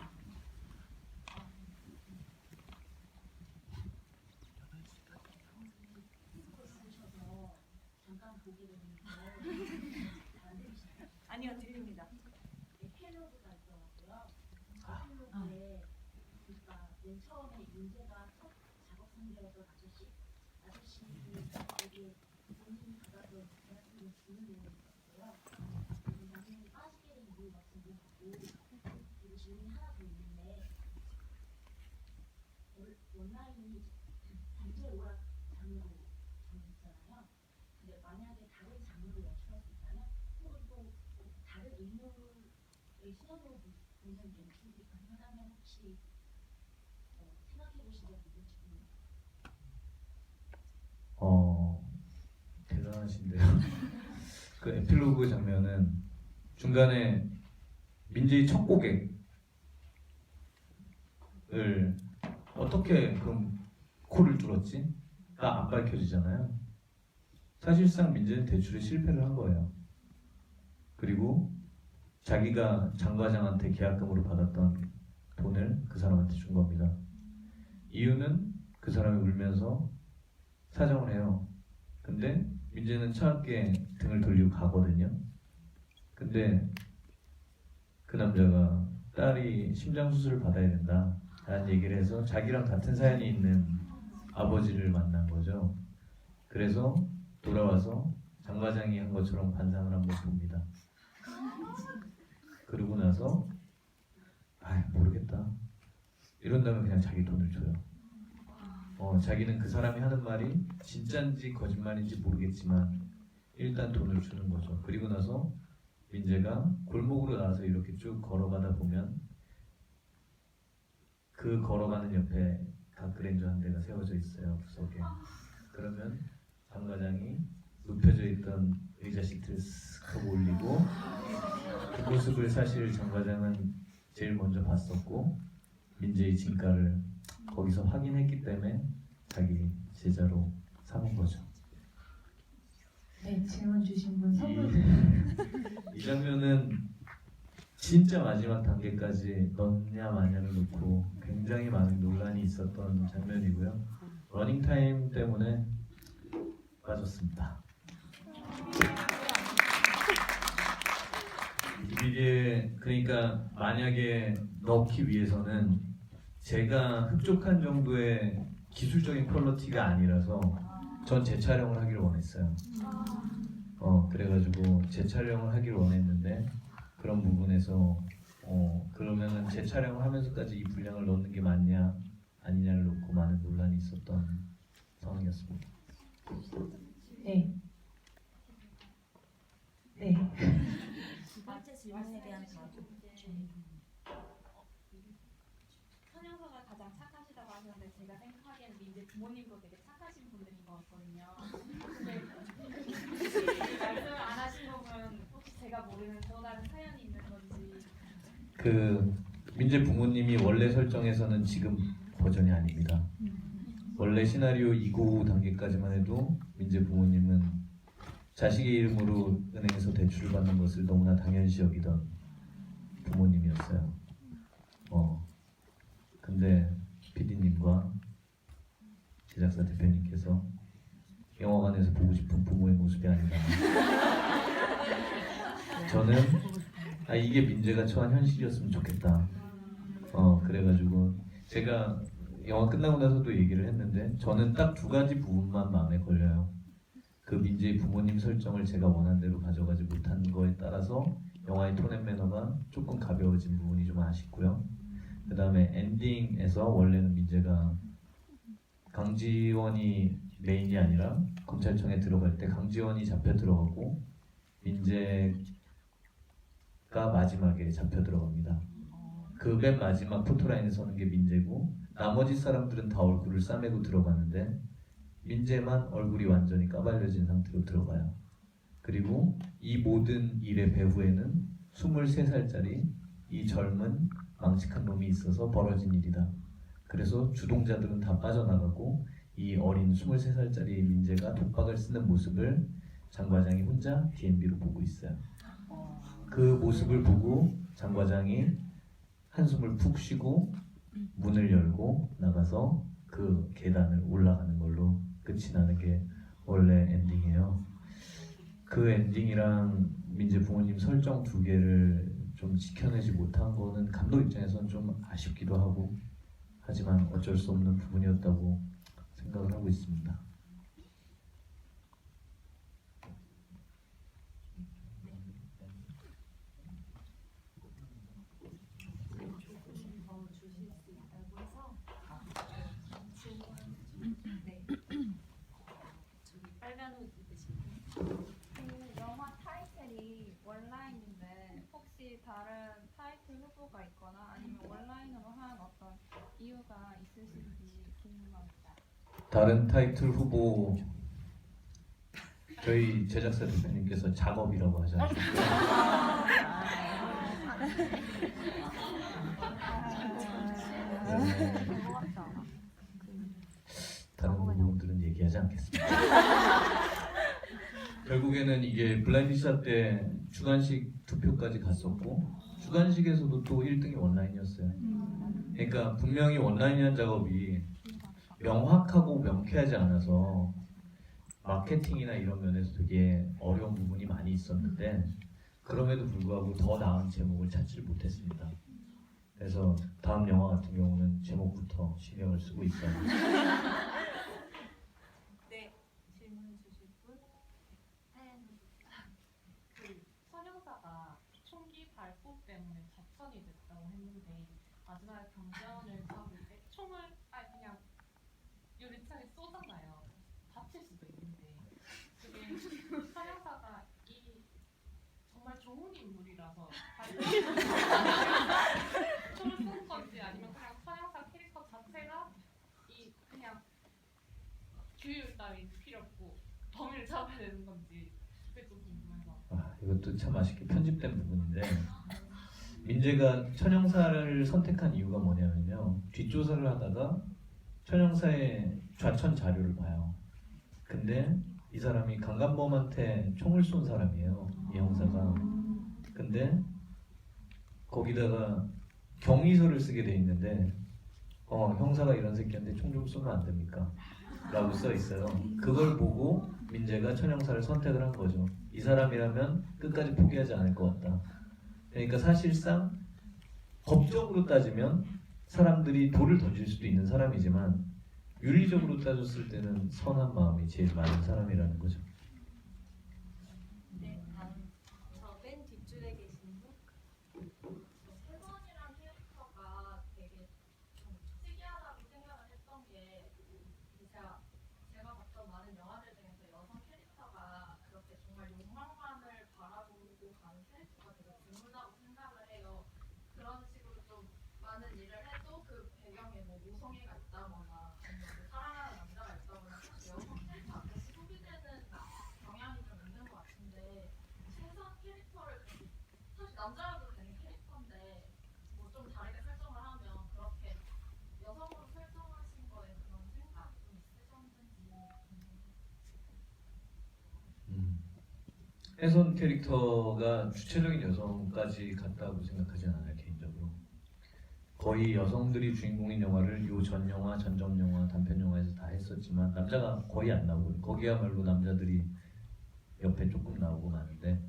잠깐 보게 됐는데 아니요, 드립니다. 에필로그가 있더라고요. 에필로그에 그러니까 맨 처음에 민재가 첫 작업 상대였던 아저씨 되게 본인이 받았던 대학생을 주는 내용이 있었어요. 그리고 나중에 빠지게 된 이유 같은 거 보고 그리고 질문이 하나 더 있는데 원라인이 단체 오락 장르로 정했잖아요. 근데 만약에 다른 장르로 연출할 수 있다면 혹은 또 다른 인물의 시선으로 보는 연출이 가능하다면 혹시 생각해 보신 적 있는지 대단하신데요. 그 에필로그 장면은 중간에 민재의 첫 고객을 어떻게 그럼 코를 뚫었지? 가 안 밝혀지잖아요. 사실상 민재는 대출에 실패를 한 거예요. 그리고 자기가 장과장한테 계약금으로 받았던 돈을 그 사람한테 준 겁니다. 이유는 그 사람이 울면서 사정을 해요. 근데 민재는 차갑게 등을 돌리고 가거든요. 근데 그 남자가 딸이 심장수술을 받아야 된다 라는 얘기를 해서 자기랑 같은 사연이 있는 아버지를 만난 거죠. 그래서 돌아와서 장 과장이 한 것처럼 반상을 한번 봅니다. 그러고 나서 모르겠다 이런다면 그냥 자기 돈을 줘요. 자기는 그 사람이 하는 말이 진짜인지 거짓말인지 모르겠지만 일단 돈을 주는 거죠. 그리고 나서 민재가 골목으로 나와서 이렇게 쭉 걸어가다 보면 그 걸어가는 옆에 다크렌저 한 대가 세워져 있어요. 구석에. 그러면 장 과장이 눕혀져 있던 의자 시트를 쓱 하고 올리고 그 모습을 사실 장 과장은 제일 먼저 봤었고 민재의 진가를 거기서 확인했기 때문에 자기 제자로 삼은 거죠. 네, 질문 주신 분 선물 이 장면은 진짜 마지막 단계까지 넣냐 마냐를 놓고 굉장히 많은 논란이 있었던 장면이고요. 러닝타임 때문에 빠졌습니다. 이게 그러니까 만약에 넣기 위해서는 제가 흡족한 정도의 기술적인 퀄리티가 아니라서 전 재촬영을 하기를 원했어요. 그래가지고 재촬영을 하기를 원했는데 그런 부분에서 그러면은 재촬영을 하면서까지 이 분량을 넣는 게 맞냐 아니냐를 놓고 많은 논란이 있었던 상황이었습니다. 네. 네. 두 번째 질문에 대한 답. 선영서가 가장 착하시다고 하셨는데 제가 생각하기에는 민재 부모님도 되게 착하신 분들인 것 같거든요. 근데 혹시 말씀을 안 하신 거면 혹시 제가 모르는 또 다른 사연이 있는 건지. 그 민재 부모님이 원래 설정에서는 지금 버전이 아닙니다. 원래 시나리오 2구 단계까지만 해도 민재 부모님은 자식의 이름으로 은행에서 대출을 받는 것을 너무나 당연시 여기던 부모님이었어요. 근데 PD님과 제작사 대표님께서 영화관에서 보고 싶은 부모의 모습이 아니다. 저는 이게 민재가 처한 현실이었으면 좋겠다. 그래가지고 제가 영화 끝나고 나서도 얘기를 했는데 저는 딱 두 가지 부분만 마음에 걸려요. 그 민재의 부모님 설정을 제가 원한 대로 가져가지 못한 거에 따라서 영화의 톤 앤 매너가 조금 가벼워진 부분이 좀 아쉽고요. 그 다음에 엔딩에서 원래는 민재가 강지원이 메인이 아니라 검찰청에 들어갈 때 강지원이 잡혀 들어가고 민재가 마지막에 잡혀 들어갑니다. 그 맨 마지막 포토라인에 서는 게 민재고 나머지 사람들은 다 얼굴을 싸매고 들어가는데 민재만 얼굴이 완전히 까발려진 상태로 들어가요. 그리고 이 모든 일의 배후에는 23살짜리 이 젊은 망측한 놈이 있어서 벌어진 일이다. 그래서 주동자들은 다 빠져나가고 이 어린 23살짜리 민재가 독박을 쓰는 모습을 장 과장이 혼자 DMB로 보고 있어요. 그 모습을 보고 장 과장이 한숨을 푹 쉬고 문을 열고 나가서 그 계단을 올라가는 걸로 끝이 나는 게 원래 엔딩이에요. 그 엔딩이랑 민재 부모님 설정 두 개를 좀 지켜내지 못한 거는 감독 입장에서는 좀 아쉽기도 하고 하지만 어쩔 수 없는 부분이었다고 생각을 하고 있습니다. 더 주실 수 있다고 해서 네. 저기 빨간 옷 입으신 분. 그 영화 타이틀이 원라인인데 혹시 다른 타이틀 후보가 있거나 아니면 원라인으로 한 어떤 이유가 있으신지 궁금합니다. 다른 타이틀 후보 저희 제작사 대표님께서 작업이라고 하지 않으셨고요. 다른 부분들은 얘기하지 않겠습니다. 결국에는 이게 블라인드샷 때 주관식 투표까지 갔었고 주관식에서도 또 1등이 원라인이었어요. 그러니까 분명히 원라인이라는 작업이 명확하고 명쾌하지 않아서 마케팅이나 이런 면에서 되게 어려운 부분이 많이 있었는데 그럼에도 불구하고 더 나은 제목을 찾지를 못했습니다. 그래서 다음 영화 같은 경우는 제목부터 신경을 쓰고 있어요. 네. 질문 주실 분. 그 선영사가 총기 발포 때문에 좌천이 됐다고 했는데 마지막에 경전을 잡을 때 총을 그냥 유리창에 쏘잖아요. 다칠 수도 있는데 그게 선영사가 이 정말 좋은 인물이라서 총을 쏜 건지 아니면 그냥 선영사 캐릭터 자체가 이 그냥 규율 따위 필요 없고 범인을 잡아야 되는 건지 그게 좀 궁금해서. 이것도 참 아쉽게 편집된 부분인데 민재가 천영사를 선택한 이유가 뭐냐면요. 뒷조사를 하다가 천영사의 좌천 자료를 봐요. 근데 이 사람이 강간범한테 총을 쏜 사람이에요. 이 형사가. 근데 거기다가 경위서를 쓰게 돼 있는데 형사가 이런 새끼한테 총 좀 쏘면 안 됩니까? 라고 써 있어요. 그걸 보고 민재가 천영사를 선택을 한 거죠. 이 사람이라면 끝까지 포기하지 않을 것 같다. 그러니까 사실상 법적으로 따지면 사람들이 돌을 던질 수도 있는 사람이지만 윤리적으로 따졌을 때는 선한 마음이 제일 많은 사람이라는 거죠. 네. 다음 저 맨 뒷줄에 계신 분. 세번이란 캐릭터가 되게 좀 특이하다고 생각을 했던 게 제가 봤던 많은 영화들 중에서 여성 캐릭터가 그렇게 정말 욕망만을 바라보고 가는 캐릭터가 되게 드물다고 생각을 해요. 그런 식으로 좀 많은 일을 해도 그 배경 뭐 모성애가 있다거나 아니면 뭐 사랑하는 남자가 있다거나 사실 여성 캐릭터 앞에서 소비되는 경향이 좀 있는 것 같은데 생선 캐릭터를 사실 남자여도 되는 캐릭터인데 뭐 좀 다르게 설정을 하면 그렇게 여성으로 설정하신 거에 그런 생각이 좀 있으셨는지. 혜선 캐릭터가 주체적인 여성까지 갔다고 생각하지 않아요, 개인적으로. 거의 여성들이 주인공인 영화를 요 전 영화, 전전 영화, 단편 영화에서 다 했었지만 남자가 거의 안 나오고 거기야말로 남자들이 옆에 조금 나오고 마는데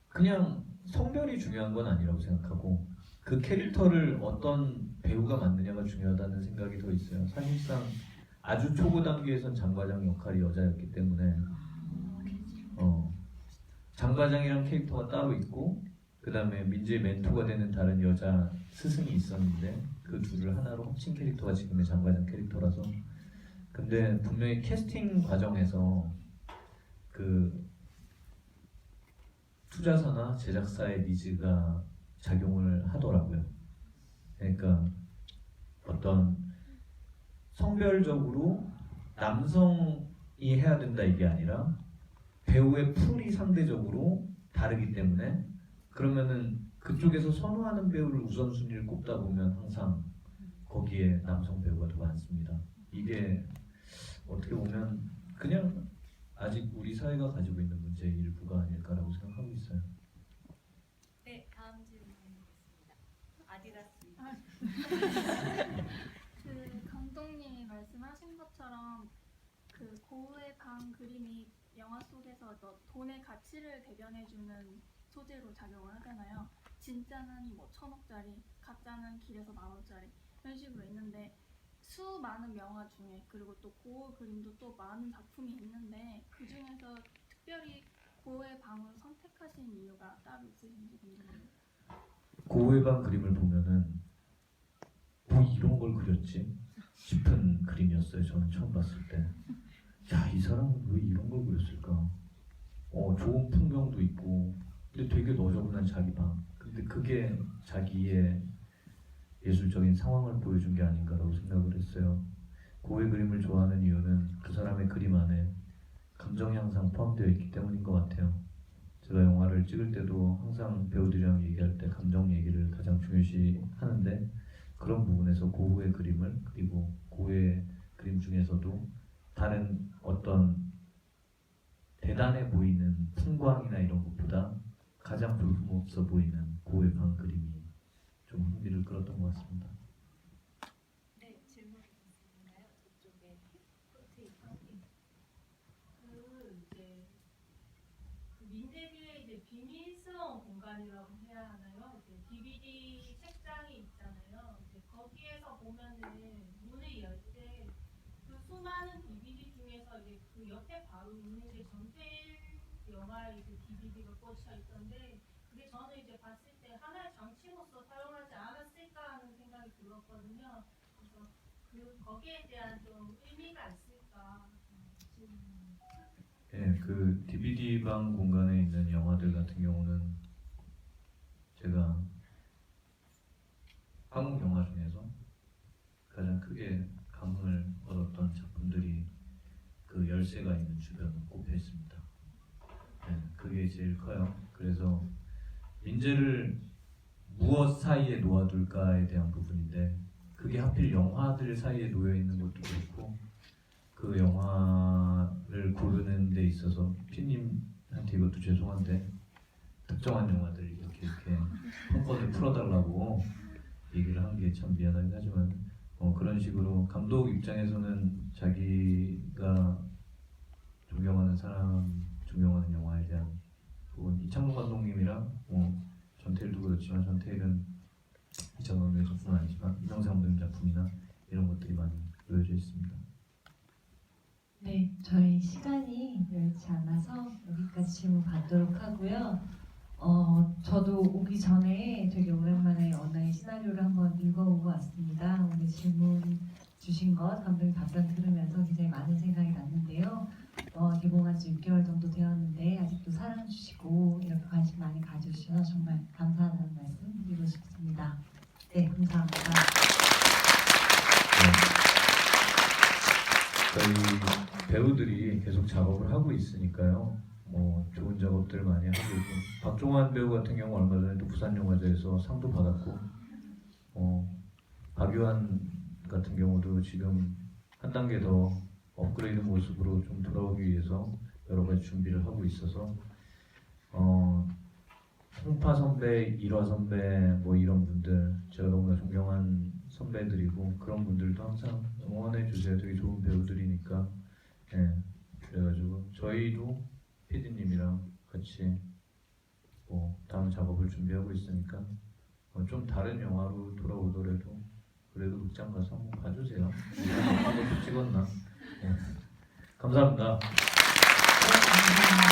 그냥 성별이 중요한 건 아니라고 생각하고 그 캐릭터를 어떤 배우가 맡느냐가 중요하다는 생각이 더 있어요. 사실상 아주 초고 단계에선 장과장 역할이 여자였기 때문에 장과장이란 캐릭터가 따로 있고 그 다음에 민지의 멘토가 되는 다른 여자 스승이 있었는데 그 둘을 하나로 합친 캐릭터가 지금의 장과장 캐릭터라서 근데 분명히 캐스팅 과정에서 그 투자사나 제작사의 니즈가 작용을 하더라고요. 그러니까 어떤 성별적으로 남성이 해야 된다 이게 아니라 배우의 풀이 상대적으로 다르기 때문에 그러면은 그쪽에서 선호하는 배우를 우선순위를 꼽다 보면 항상 거기에 남성 배우가 더 많습니다. 이게 어떻게 보면 그냥 아직 우리 사회가 가지고 있는 문제의 일부가 아닐까라고 생각하고 있어요. 네, 다음 질문 드리겠습니다. 아디다스. 그 감독님이 말씀하신 것처럼 그 고흐의 방 그림이 영화 속에서 돈의 가치를 대변해주는 소재로 작용을 하잖아요. 진짜는 뭐 1,000억짜리, 가짜는 길에서 10,000원짜리 이런 식으로 있는데 수많은 명화 중에 그리고 또 고흐 그림도 또 많은 작품이 있는데 그 중에서 특별히 고흐의 방을 선택하신 이유가 따로 있으신지 궁금해요. 고흐의 방 그림을 보면은 뭐 이런 걸 그렸지 싶은 그림이었어요. 저는 처음 봤을 때. 야, 이 사람은 왜 이런 걸 그렸을까? 좋은 풍경도 있고, 근데 되게 너저분한 자기 방. 근데 그게 자기의 예술적인 상황을 보여준 게 아닌가라고 생각을 했어요. 고흐의 그림을 좋아하는 이유는 그 사람의 그림 안에 감정이 항상 포함되어 있기 때문인 것 같아요. 제가 영화를 찍을 때도 항상 배우들이랑 얘기할 때 감정 얘기를 가장 중요시 하는데 그런 부분에서 고흐의 그림을 그리고 고흐의 그림 중에서도 다른 어떤 대단해 보이는 풍광이나 이런 것보다 가장 볼품없어 보이는 고흐의 방 그림이 좀 흥미를 끌었던 것 같습니다. 네, 질문 있으신가요? 저쪽에 이제 그 민재뷰의 이제 비밀스러운 공간이라고 해야 하나요? 이제 DVD 책장이 있잖아요. 이제 거기에서 보면은 문을 열 때 그 수많은 DVD 중에서 이제 그 옆에 바로 있는 게 전태일 영화의 이제 DVD가 꽂혀 있던데 그게 저는 이제 봤을 때 하나의 장치로서 사용하지 않았을까 하는 생각이 들었거든요. 그래서 거기에 대한 좀 의미가 있을까 질문. 예, 그 DVD 방 공간에 있는 영화들 같은 경우는 제가 한국 영화 중에서 가장 크게 감흥을 얻었던 작품들이 그 열쇠가 있는 주변에 꼽혀 있습니다. 예, 그게 제일 커요. 그래서 민재를 무엇 사이에 놓아둘까에 대한 부분인데 그게 하필 영화들 사이에 놓여 있는 것도 그렇고 그 영화를 고르는 데 있어서 피님한테 이것도 죄송한데 특정한 영화들 이렇게 한꺼번에 풀어달라고 얘기를 하는 게 참 미안하긴 하지만 그런 식으로 감독 입장에서는 자기가 존경하는 사람, 존경하는 영화에 대한 부분 이창동 감독님이랑 전태일도 그렇지만 전태일은 이창동 감독의 작품은 아니지만 이명세 감독님 작품이나 이런 것들이 많이 놓여져 있습니다. 네, 저희 시간이 여의치 않아서 여기까지 질문 받도록 하고요. 저도 오기 전에 되게 오랜만에 언어의 시나리오를 한번 읽어보고 왔습니다. 오늘 질문 주신 것, 감독님 답변 들으면서 굉장히 많은 생각이 났는데요. 개봉한 지 6개월 정도 되었는데 아직도 사랑 주시고 이렇게 관심 많이 가져주셔서 정말 감사하다는 말씀 드리고 싶습니다. 네, 감사합니다. 있으니까요. 좋은 작업들 많이 하고 있고 박종환 배우 같은 경우 얼마 전에 또 부산영화제에서 상도 받았고 박유한 같은 경우도 지금 한 단계 더 업그레이드 모습으로 좀 돌아오기 위해서 여러 가지 준비를 하고 있어서 홍파 선배, 일화 선배 뭐 이런 분들 제가 너무나 존경한 선배들이고 그런 분들도 항상 응원해 주세요. 되게 좋은 배우들이니까. 예. 그래가지고 저희도 PD님이랑 같이 다음 작업을 준비하고 있으니까 좀 다른 영화로 돌아오더라도 그래도 극장 가서 한번 봐주세요. 이것도 찍었나? 예. 감사합니다. 네, 감사합니다.